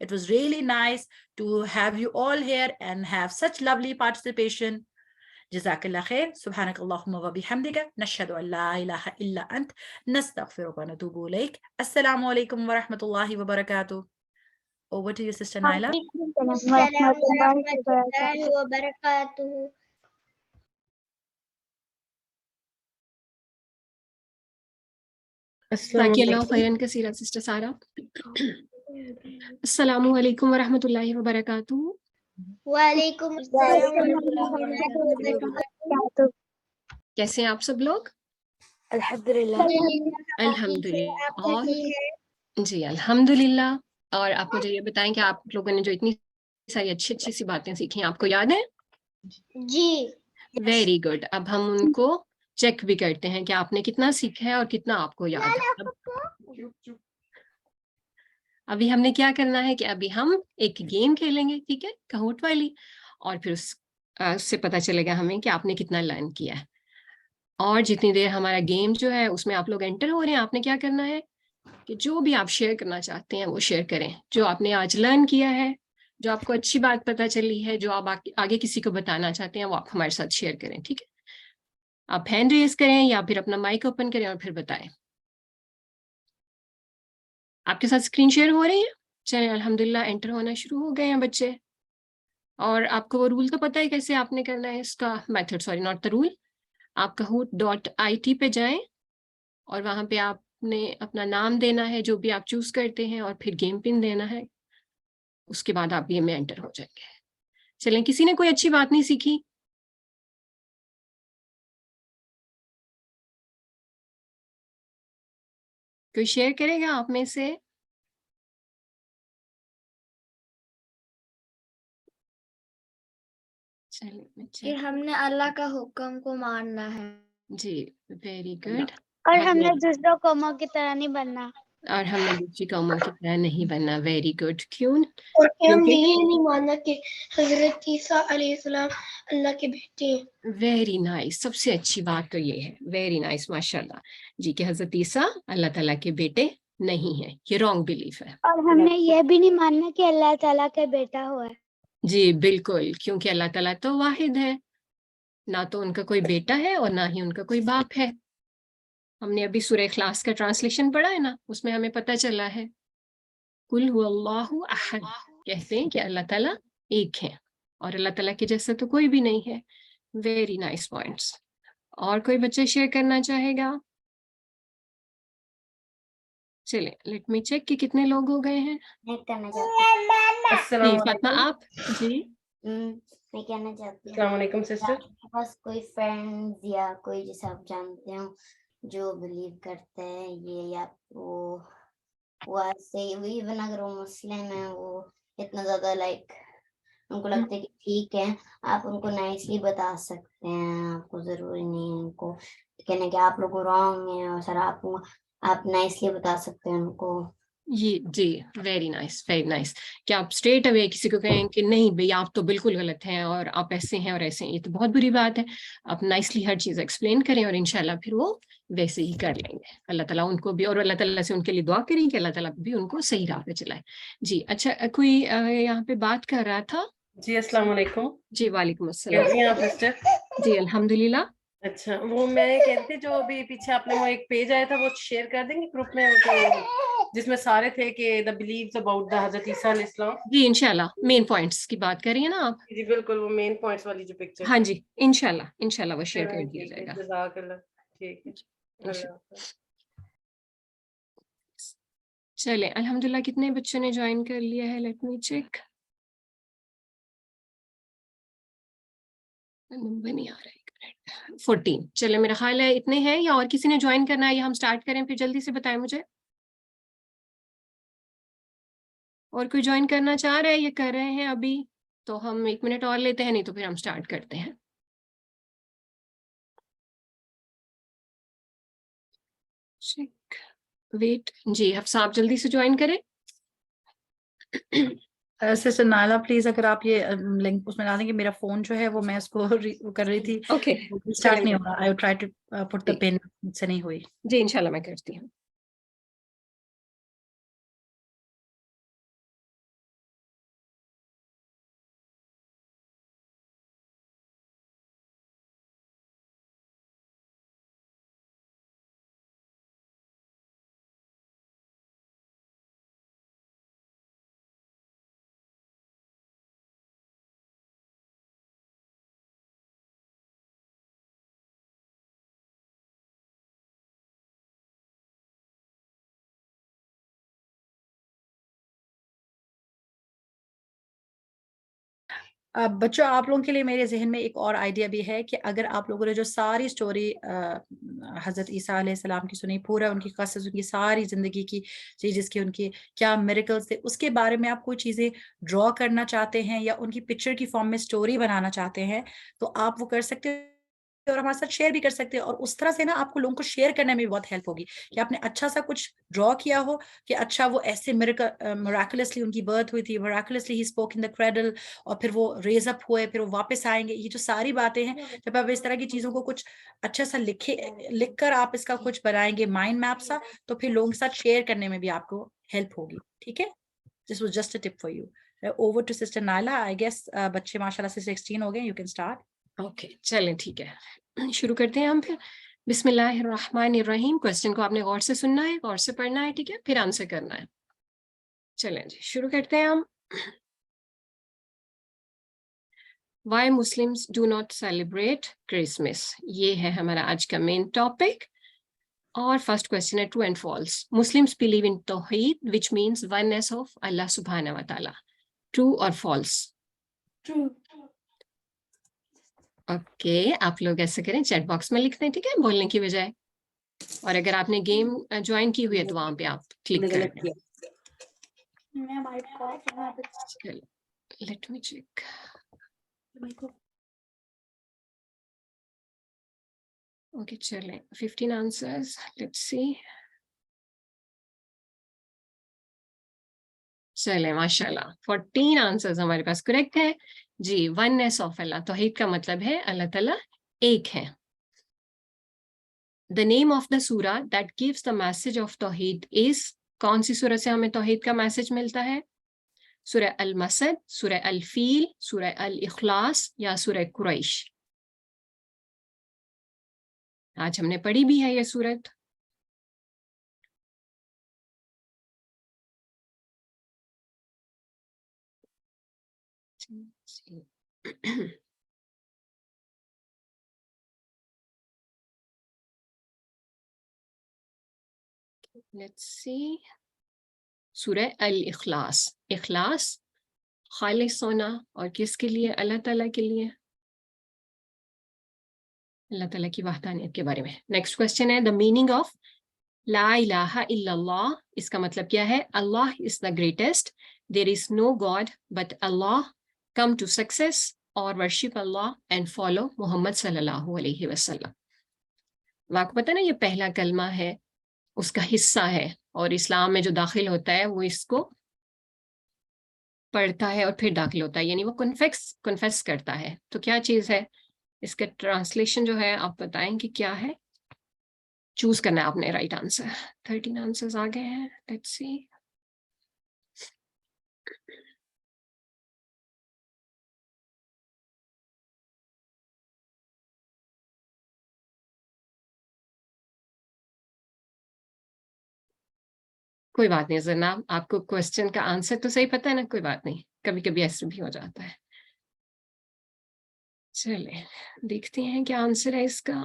It was really nice to have you all here and have such lovely participation. جزاك الله خير. سبحانك اللهم وبحمدك نشهد أن لا إله إلا أنت نستغفرك ونتوب إليك. السلام عليكم ورحمة الله وبركاته. Over to you, Sister Naila. السلام ورحمة الله وبركاته. جزاکی اللہ خیرن کثیرا سسٹر سارا. السلام علیکم ورحمۃ اللہ وبرکاتہ. وعلیکم السلام ورحمۃ اللہ وبرکاتہ. کیسے ہیں آپ سب لوگ؟ الحمدللہ. الحمدللہ. اور جی الحمدللہ. اور آپ مجھے یہ بتائیں کہ آپ لوگوں نے جو اتنی ساری اچھی اچھی سی باتیں سیکھی ہیں آپ کو یاد ہیں؟ جی. Very good. اب ہم ان کو چیک بھی کرتے ہیں کہ آپ نے کتنا سیکھا ہے اور کتنا آپ کو یاد ہے. ابھی ہم نے کیا کرنا ہے کہ ابھی ہم ایک گیم کھیلیں گے, ٹھیک ہے, کہوٹ والی, اور پھر اس سے پتہ چلے گا ہمیں کہ آپ نے کتنا لرن کیا ہے. اور جتنی دیر ہمارا گیم جو ہے اس میں آپ لوگ انٹر ہو رہے ہیں, آپ نے کیا کرنا ہے کہ جو بھی آپ شیئر کرنا چاہتے ہیں وہ شیئر کریں. جو آپ نے آج لرن کیا ہے, جو آپ کو اچھی بات پتہ چلی ہے, جو آپ آگے کسی کو بتانا چاہتے ہیں, وہ آپ ہمارے ساتھ شیئر کریں, ٹھیک ہے. آپ ہینڈ ریز کریں یا پھر اپنا مائک اوپن کریں اور پھر بتائیں. آپ کے ساتھ اسکرین شیئر ہو رہی ہے؟ چلیں الحمدللہ انٹر ہونا شروع ہو گئے ہیں بچے. اور آپ کو وہ رول تو پتہ ہے کیسے آپ نے کرنا ہے, اس کا method, sorry not the rule. آپ kahoot.it پہ جائیں اور وہاں پہ آپ نے اپنا نام دینا ہے جو بھی آپ چوز کرتے ہیں, اور پھر گیم پن دینا ہے. اس کے بعد آپ گیم میں انٹر ہو جائیں گے. چلیں, کسی نے کوئی اچھی بات نہیں سیکھی؟ کوئی شیئر کرے گا آپ میں سے؟ کہ ہم نے اللہ کا حکم کو ماننا ہے. جی ویری گڈ. اور ہم نے دوسروں قوموں کی طرح نہیں بننا. اور ہم نے دوسری قوموں کی طرح نہیں بننا. Very good. کیوں؟ اور ہم کیونکہ یہ نہیں ماننا کہ حضرت عیسیٰ علیہ السلام اللہ کے بیٹے ہیں. Very nice. سب سے اچھی بات تو یہ ہے. ویری نائس, ماشاء اللہ جی, کہ حضرت عیسیٰ اللہ تعالیٰ کے بیٹے نہیں ہیں. یہ رانگ بلیف ہے. اور ہم نے یہ بھی نہیں ماننا کہ اللہ تعالیٰ کا بیٹا ہوا ہے. جی بالکل, کیونکہ اللہ تعالیٰ تو واحد ہے, نہ تو ان کا کوئی بیٹا ہے اور نہ ہی ان کا کوئی باپ ہے. ہم نے ابھی سورہ اخلاص کا ٹرانسلیشن پڑھا ہے نا, اس میں ہمیں پتہ چلا ہے قل هو اللہ احد, کہتے ہیں کہ اللہ تعالیٰ ایک ہے اور اللہ تعالیٰ کے جیسا تو کوئی بھی نہیں ہے. Very nice points. اور کوئی بچہ شیئر کرنا چاہے گا؟ چلیں لیٹ می چیک کہ کتنے لوگ ہو گئے ہیں. میں کرنا چاہتی جی فاطمہ آپ. جی ہوں. میں کہنا چاہتی ہوں السلام علیکم سسٹر. آپ کے پاس کوئی فرینڈ یا کوئی جسے آپ جانتے ہو جو بلیو کرتا ہے یہ, یا وہ ایسے ایون اگر وہ مسلم ہے, وہ اتنا زیادہ لائک ان کو لگتا ہے کہ ٹھیک ہے, آپ ان کو نائسلی بتا سکتے ہیں. آپ کو ضروری نہیں ہے ان کو کہنے کہ آپ لوگ رانگ ہیں, اور سر آپ نائسلی بتا سکتے ہیں ان کو. جی ویری نائس, ویری نائس. کہ آپ اسٹریٹ اوے کسی کو کہیں کہ نہیں بھئی آپ تو بالکل غلط ہیں اور آپ ایسے ہیں اور ایسے ہیں, یہ تو بہت بری بات ہے. آپ نائسلی ہر چیز ایکسپلین کریں اور انشاءاللہ پھر وہ ویسے ہی کر لیں گے. اللہ تعالیٰ ان کو بھی, اور اللہ تعالیٰ سے ان کے لیے دعا کریں کہ اللہ تعالیٰ بھی ان کو صحیح راہ پہ چلائے. جی اچھا, کوئی یہاں پہ بات کر رہا تھا. جی السلام علیکم. جی وعلیکم السلام. کیسی ہیں آپ سسٹر؟ جی الحمدللہ. اچھا, وہ میں کہتی تھی جو ابھی پیچھے آپ نے وہ ایک پیج آیا تھا وہ شیئر کر دیں گے گروپ میں, جس میں سارے تھے کہ دا بلیوز اباؤٹ دا حضرت عیسیٰ علیہ السلام. جی انشاءاللہ مین پوائنٹس کی بات کر رہی ہیں نا آپ؟ جی بالکل, وہ مین پوائنٹس والی جو پکچر. ہاں جی انشاءاللہ وہ شیئر کر دیا جائے گا. جزاک اللہ. ٹھیک ہے, اللہ حافظ. چلیں الحمدللہ کتنے بچوں نے جوائن کر لیا ہے, لیٹ می چیک. نمبر نہیں آ رہا ہے. 14. چلے میرا خیال ہے اتنے ہیں, یا اور کسی نے جوائن کرنا ہے, یا ہم سٹارٹ کریں پھر جلدی سے بتائیں مجھے. اور کوئی جوائن کرنا چاہ رہے ہیں یا کر رہے ہیں ابھی تو ہم 1 منٹ اور لیتے ہیں, نہیں تو پھر ہم سٹارٹ کرتے ہیں. ویٹ جی, حفصہ آپ جلدی سے جوائن کریں. سسٹر نائلہ پلیز اگر آپ یہ لنک اس میں ڈالیں گے, میرا فون جو ہے وہ میں اس کو کر رہی تھی, اوکے اسٹارٹ نہیں ہو رہا. آئی ٹرائی ٹو پٹ دا پن, سے نہیں ہوئی. جی انشاءاللہ میں کرتی ہوں. اب بچوں آپ لوگوں کے لیے میرے ذہن میں ایک اور آئیڈیا بھی ہے کہ اگر آپ لوگوں نے جو ساری سٹوری حضرت عیسیٰ علیہ السلام کی سنی، پورا ان کی قصص، ان کی ساری زندگی کی چیزز کی، ان کی کیا میریکلز تھے، اس کے بارے میں آپ کوئی چیزیں ڈرا کرنا چاہتے ہیں یا ان کی پکچر کی فارم میں سٹوری بنانا چاہتے ہیں تو آپ وہ کر سکتے ہیں اور ہمارے ساتھ شیئر بھی کر سکتے ہیں، اور اس طرح سے نا آپ کو لوگوں کو شیئر کرنے میں بھی بہت ہیلپ ہوگی کہ آپ نے اچھا سا کچھ ڈرا کیا ہو کہ اچھا وہ ایسے میراکلسلی ان کی برتھ ہوئی تھی، میراکلسلی he spoke in the cradle, اور پھر وہ ریز اپ ہوئے، پھر وہ واپس آئیں گے. یہ جو ساری باتیں ہیں، جب آپ اس طرح کی چیزوں کو کچھ اچھا سا لکھ کر آپ اس کا کچھ بنائیں گے مائنڈ میپ سا، تو پھر لوگوں کے ساتھ شیئر کرنے میں بھی آپ کو ہیلپ ہوگی. ٹھیک ہے، this was just a tip for you. Over to sister Naila. I guess بچے ماشاء اللہ سے 16 ہو گئے. You can start. اوکے چلیں ٹھیک ہے، شروع کرتے ہیں ہم پھر. بسم اللہ الرحمن الرحیم. کوشچن کو آپ نے غور سے سننا ہے، غور سے پڑھنا ہے، ٹھیک ہے، پھر آنسر کرنا ہے. چلیں جی شروع کرتے ہیں ہم. Why Muslims do not celebrate Christmas. یہ ہے ہمارا آج کا مین ٹاپک. اور فرسٹ کوشچن ہے true and false. Muslims believe in Tawheed which means oneness of Allah subhanahu wa ta'ala. True or false? True. Okay آپ لوگ ایسے کریں چیٹ باکس میں لکھ دیں، ٹھیک ہے، بولنے کی بجائے. اور اگر آپ نے گیم جوائن کی ہوئی ہے تو وہاں پہ آپ کلک کر دیں. Let me check. اوکے چلیں 15 آنسرز. Let's see. چلیں ماشاء اللہ 14 آنسرز ہمارے پاس کریکٹ ہے جی. ونیس آف اللہ، توحید کا مطلب ہے اللہ تعالیٰ ایک ہے. The name of the surah that gives the message of توحید is. کون سی سورہ سے ہمیں توحید کا میسج ملتا ہے؟ سورہ المسد، سورہ الفیل، سورہ الاخلاص یا سورہ قریش؟ آج ہم نے پڑھی بھی ہے یہ سورت. Let's see. سورہ الاخلاص. اخلاص خالص ہونا، اور کس کے لیے؟ اللہ تعالیٰ کے لیے، اللہ تعالیٰ کی وحدانیت کے بارے میں. نیکسٹ کوشچن ہے the meaning of لا الہ الا اللہ. اس کا مطلب کیا ہے؟ اللہ is the greatest. There is no God but Allah. Come to success or worship Allah and follow محمد صلی اللہ علیہ وسلم. آپ کو پتہ نا یہ پہلا کلمہ ہے، اس کا حصہ ہے، اور اسلام میں جو داخل ہوتا ہے وہ اس کو پڑھتا ہے اور پھر داخل ہوتا ہے، یعنی وہ کنفیس کرتا ہے. تو کیا چیز ہے؟ اس کا ٹرانسلیشن جو ہے آپ بتائیں کہ کیا ہے. چوز کرنا ہے آپ نے رائٹ آنسر. 13 آنسرز آ گئے ہیں. Let's see. کوئی بات نہیں جناب، آپ کو کوشچن کا آنسر تو صحیح پتہ ہے نا، کوئی بات نہیں، کبھی کبھی ایسے بھی ہو جاتا ہے. چلیں دیکھتے ہیں کیا آنسر ہے اس کا.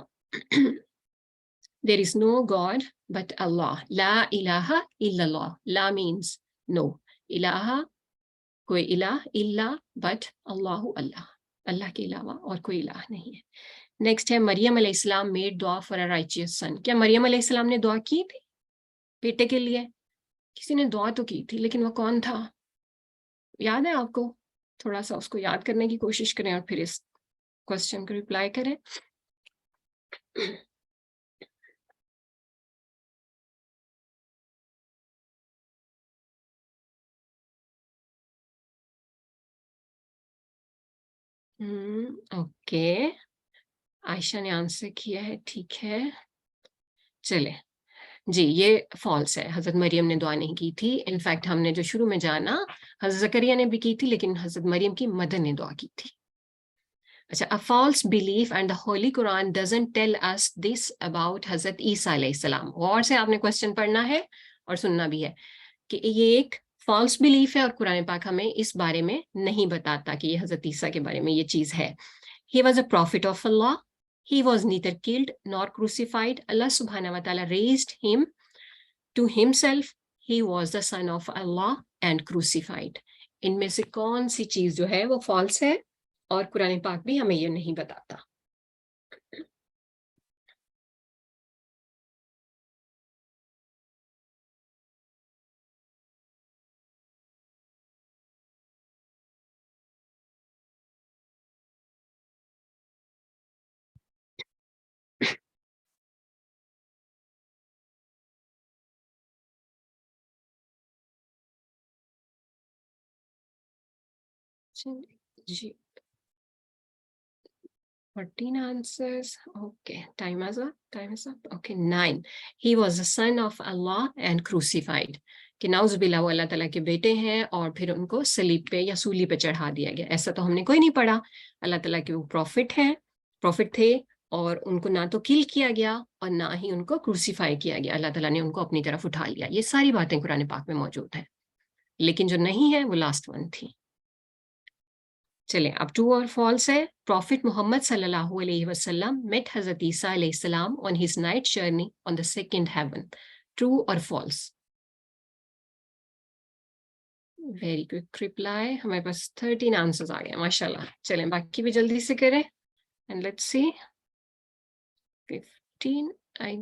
There is no God but Allah. لا الہ الا اللہ. لا means no. الہ کوئی الہ، الا but اللہ اللہ، اللہ کے علاوہ اور کوئی الہ نہیں ہے. نیکسٹ ہے مریم علیہ السلام made دعا for a righteous son. کیا مریم علیہ السلام نے دعا کی تھی بیٹے کے لیے؟ کسی نے دعا تو کی تھی، لیکن وہ کون تھا؟ یاد ہے آپ کو؟ تھوڑا سا اس کو یاد کرنے کی کوشش کریں اور پھر اس کوشچن کو ریپلائی کریں. اوکے عائشہ نے آنسر کیا ہے، ٹھیک ہے. چلے جی یہ فالس ہے، حضرت مریم نے دعا نہیں کی تھی. انفیکٹ ہم نے جو شروع میں جانا حضرت زکریا نے بھی کی تھی، لیکن حضرت مریم کی مدر نے دعا کی تھی. اچھا a false belief and the Holy Quran doesn't tell us this about حضرت عیسیٰ علیہ السلام. غور سے آپ نے کوشچن پڑھنا ہے اور سننا بھی ہے کہ یہ ایک فالس بلیف ہے اور قرآن پاک ہمیں اس بارے میں نہیں بتاتا کہ یہ حضرت عیسیٰ کے بارے میں یہ چیز ہے. He was a prophet of Allah. He was neither killed nor crucified. Allah subhanahu wa ta'ala raised him to himself. He was the son of Allah and crucified. ان میں سے کون سی چیز جو ہے وہ فالس ہے؟ اور قرآن پاک بھی ہمیں یہ نہیں بتاتا. جی 14 answers. Okay, time is up. Okay, 9. He was the son of Allah and crucified. کہ نعوذ باللہ وہ اللہ تعالیٰ کے بیٹے ہیں اور پھر ان کو صلیب پہ یا سولی پہ چڑھا دیا گیا. ایسا تو ہم نے کوئی نہیں پڑھا. اللہ تعالیٰ کے وہ پروفٹ تھے اور ان کو نہ تو کل کیا گیا اور نہ ہی ان کو کروسیفائی کیا گیا. اللہ تعالیٰ نے ان کو اپنی طرف اٹھا لیا. یہ ساری باتیں قرآن پاک میں موجود ہیں, لیکن جو نہیں ہے وہ لاسٹ ون تھی. چلیں اب ٹرو اور فالس ہے. پروفٹ محمد صلی اللہ علیہ وسلم met حضرت عیسیٰ علیہ السلام on his night journey on the second heaven. True اور فالس؟ Very quick reply. ہمارے پاس 13 آنسرز آ گئے ماشاء اللہ. چلیں باقی بھی جلدی سے کریں. And let's see 15 I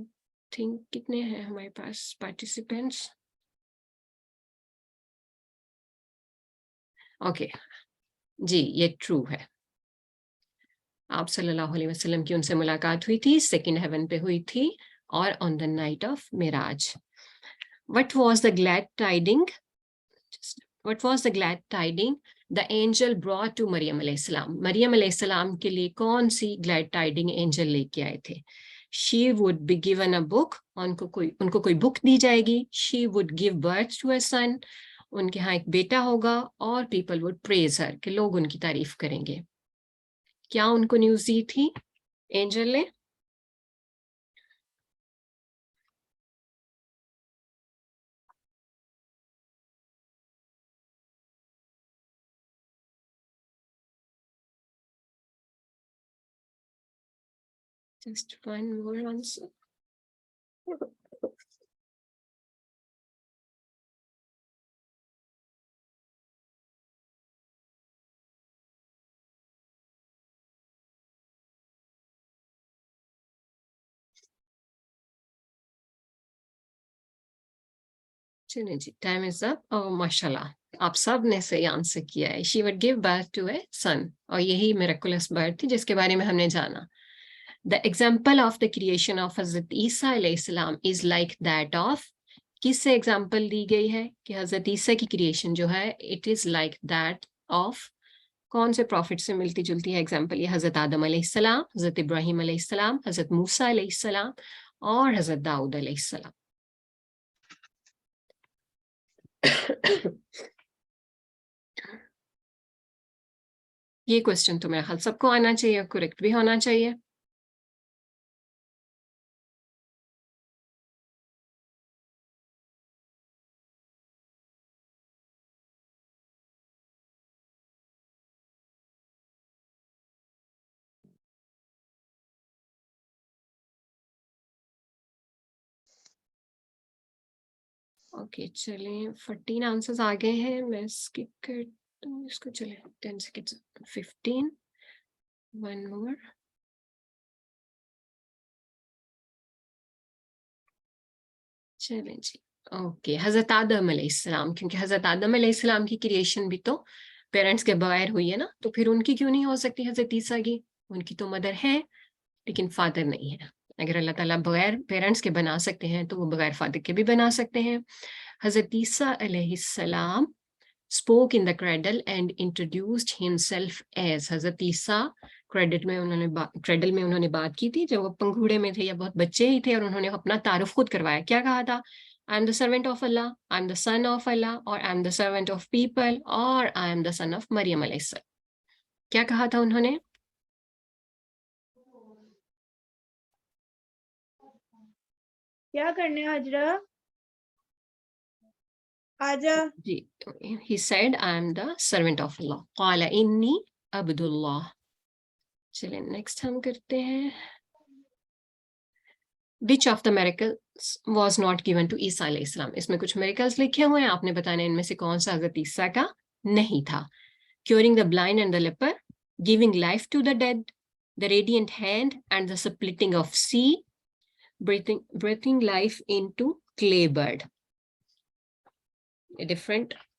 think کتنے ہیں ہمارے پاس پارٹیسپینٹس. اوکے جی یہ ٹرو ہے. آپ صلی اللہ علیہ وسلم کی ان سے ملاقات ہوئی تھی, سیکنڈ ہیون پہ ہوئی تھی اور آن دا نائٹ آف معراج. What was the glad tiding the angel brought to مریم علیہ السلام. مریم علیہ السلام کے لیے کون سی گلیڈ ٹائڈنگ اینجل لے کے آئے تھے؟ She would be given a book. ان کو کوئی بک دی جائے گی. She would give birth to a son. ان کے ہاں ایک بیٹا ہوگا. اور people would praise her. کہ لوگ ان کی تعریف کریں گے. کیا ان کو نیوز دی تھی اینجل نے؟ Just one more answer. چلیں جی ٹائم از اپ. ماشاء اللہ آپ سب نے صحیح آنسر کیا ہے. She would give birth to a son. اور یہی میریکولس برتھ تھی جس کے بارے میں ہم نے جانا. The example of the creation of حضرت عیسیٰ علیہ السلام is like that of. کس سے ایگزامپل دی گئی ہے کہ حضرت عیسیٰ کی کریشن جو ہے it is like that of. کون سے پروفٹ سے ملتی جلتی ہے ایگزامپل؟ یہ حضرت آدم علیہ السلام, حضرت ابراہیم علیہ السلام, حضرت موسیٰ علیہ السلام اور حضرت داؤد علیہ السلام. یہ کوشچن تو میرا خیال سب کو آنا چاہیے اور کریکٹ بھی ہونا چاہیے. اوکے چلیں 14 آنسرز آ گئے ہیں. میں اسکپ کرتا ہوں اس کو. چلیں 10 سیکنڈ 15 ون مور. چلیں جی اوکے حضرت آدم علیہ السلام, کیونکہ حضرت آدم علیہ السلام کی کریشن بھی تو پیرنٹس کے بغیر ہوئی ہے نا, تو پھر ان کی کیوں نہیں ہو سکتی حضرت عیسیٰ کی؟ ان کی تو مدر ہے لیکن فادر نہیں ہے. اگر اللہ تعالیٰ بغیر پیرنٹس کے بنا سکتے ہیں تو وہ بغیر فادر کے بھی بنا سکتے ہیں. حضرت عیسیٰ علیہ السلام spoke in the cradle and introduced himself as. حضرت عیسیٰ کریڈل میں انہوں نے بات کی تھی جب وہ پنگھوڑے میں تھے یا بہت بچے ہی تھے, اور انہوں نے اپنا تعارف خود کروایا. کیا کہا تھا؟ I am the servant of Allah, I am the son of Allah, اور I am the servant of people, اور I am the son of مریم علیہ السلام. کیا کہا تھا انہوں نے؟ کیا کرنے حضرت آجا جی he said I am the servant of Allah. قال انی عبد اللہ. چلیں نیکسٹ ہم کرتے ہیں. Which of the miracles was not given to عیسیٰ علیہ السلام. اس میں کچھ miracles لکھے ہوئے ہیں, آپ نے بتانا ان میں سے کون سا حضرت عیسیٰ کا نہیں تھا. Curing the blind and the leper, giving life to the dead, the radiant hand and the splitting of sea, breathing life into clay bird. Different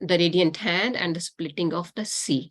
the radiant hand and the splitting of the sea,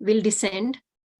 will descend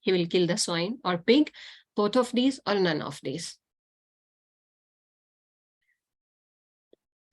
he will kill the swine or pig, both of these or none of these.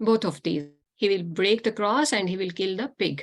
Both of these. He will break the cross and he will kill the pig.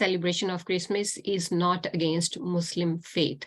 celebration of Christmas is not against Muslim faith.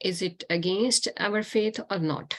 is it against our faith or not?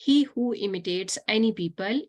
he who imitates any people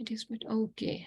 It is okay.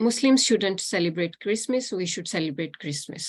Muslims shouldn't celebrate Christmas, we should celebrate Christmas.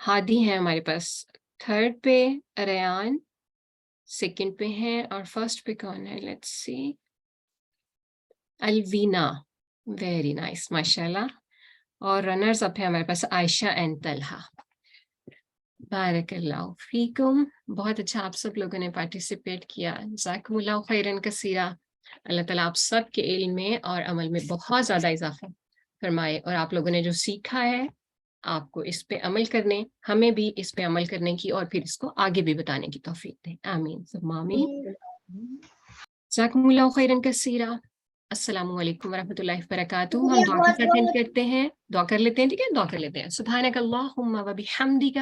ہادی ہیں ہمارے پاس، third پہ Rayan, second پہ ہیں، اور first پہ کون ہے؟ Let's see, Alvina, very nice ماشاء اللہ. اور رنرز اپ ہے ہمارے پاس عائشہ اینڈ طلحہ. بارک اللہ فیکم، بہت اچھا آپ سب لوگوں نے پارٹیسپیٹ کیا، جزاکم اللہ خیرن کثیرہ. اللہ تعالیٰ آپ سب کے علم میں اور عمل میں بہت زیادہ اضافہ فرمائے، اور آپ لوگوں نے جو سیکھا ہے آپ کو اس پہ عمل کرنے، ہمیں بھی اس پہ عمل کرنے کی اور پھر اس کو آگے بھی بتانے کی توفیق دیں. آمین ثم آمین. جزاکم اللہ خیرن کثیرہ. السلام علیکم ورحمۃ اللہ وبرکاتہ. ہم دعا کے ساتھ اینڈ کرتے ہیں، دعا کر لیتے ہیں، ٹھیک ہے، دعا کر لیتے ہیں. سبحانک اللہم و بحمدک،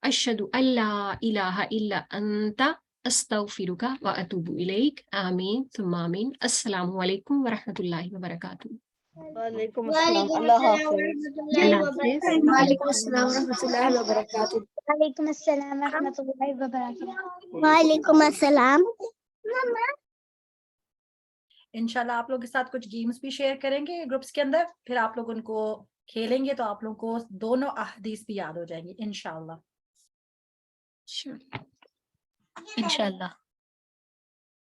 اشہد ان لا الہ الا انت، استغفرک و اتوب الیک. آمین ثم آمین. السلام علیکم ورحمۃ اللہ وبرکاتہ. وعلیکم السلام. اللہ حافظ. اللہ حافظ. وعلیکم السلام ورحمۃ اللہ وبرکاتہ. وعلیکم السلام ورحمۃ اللہ وبرکاتہ. وعلیکم السلام. انشاءاللہ آپ لوگ کے ساتھ کچھ گیمز بھی شیئر کریں گے گروپس کے اندر، پھر آپ لوگ ان کو کھیلیں گے تو آپ لوگوں کو دونوں احادیث بھی یاد ہو جائیں گی انشاءاللہ. Sure. انشاءاللہ.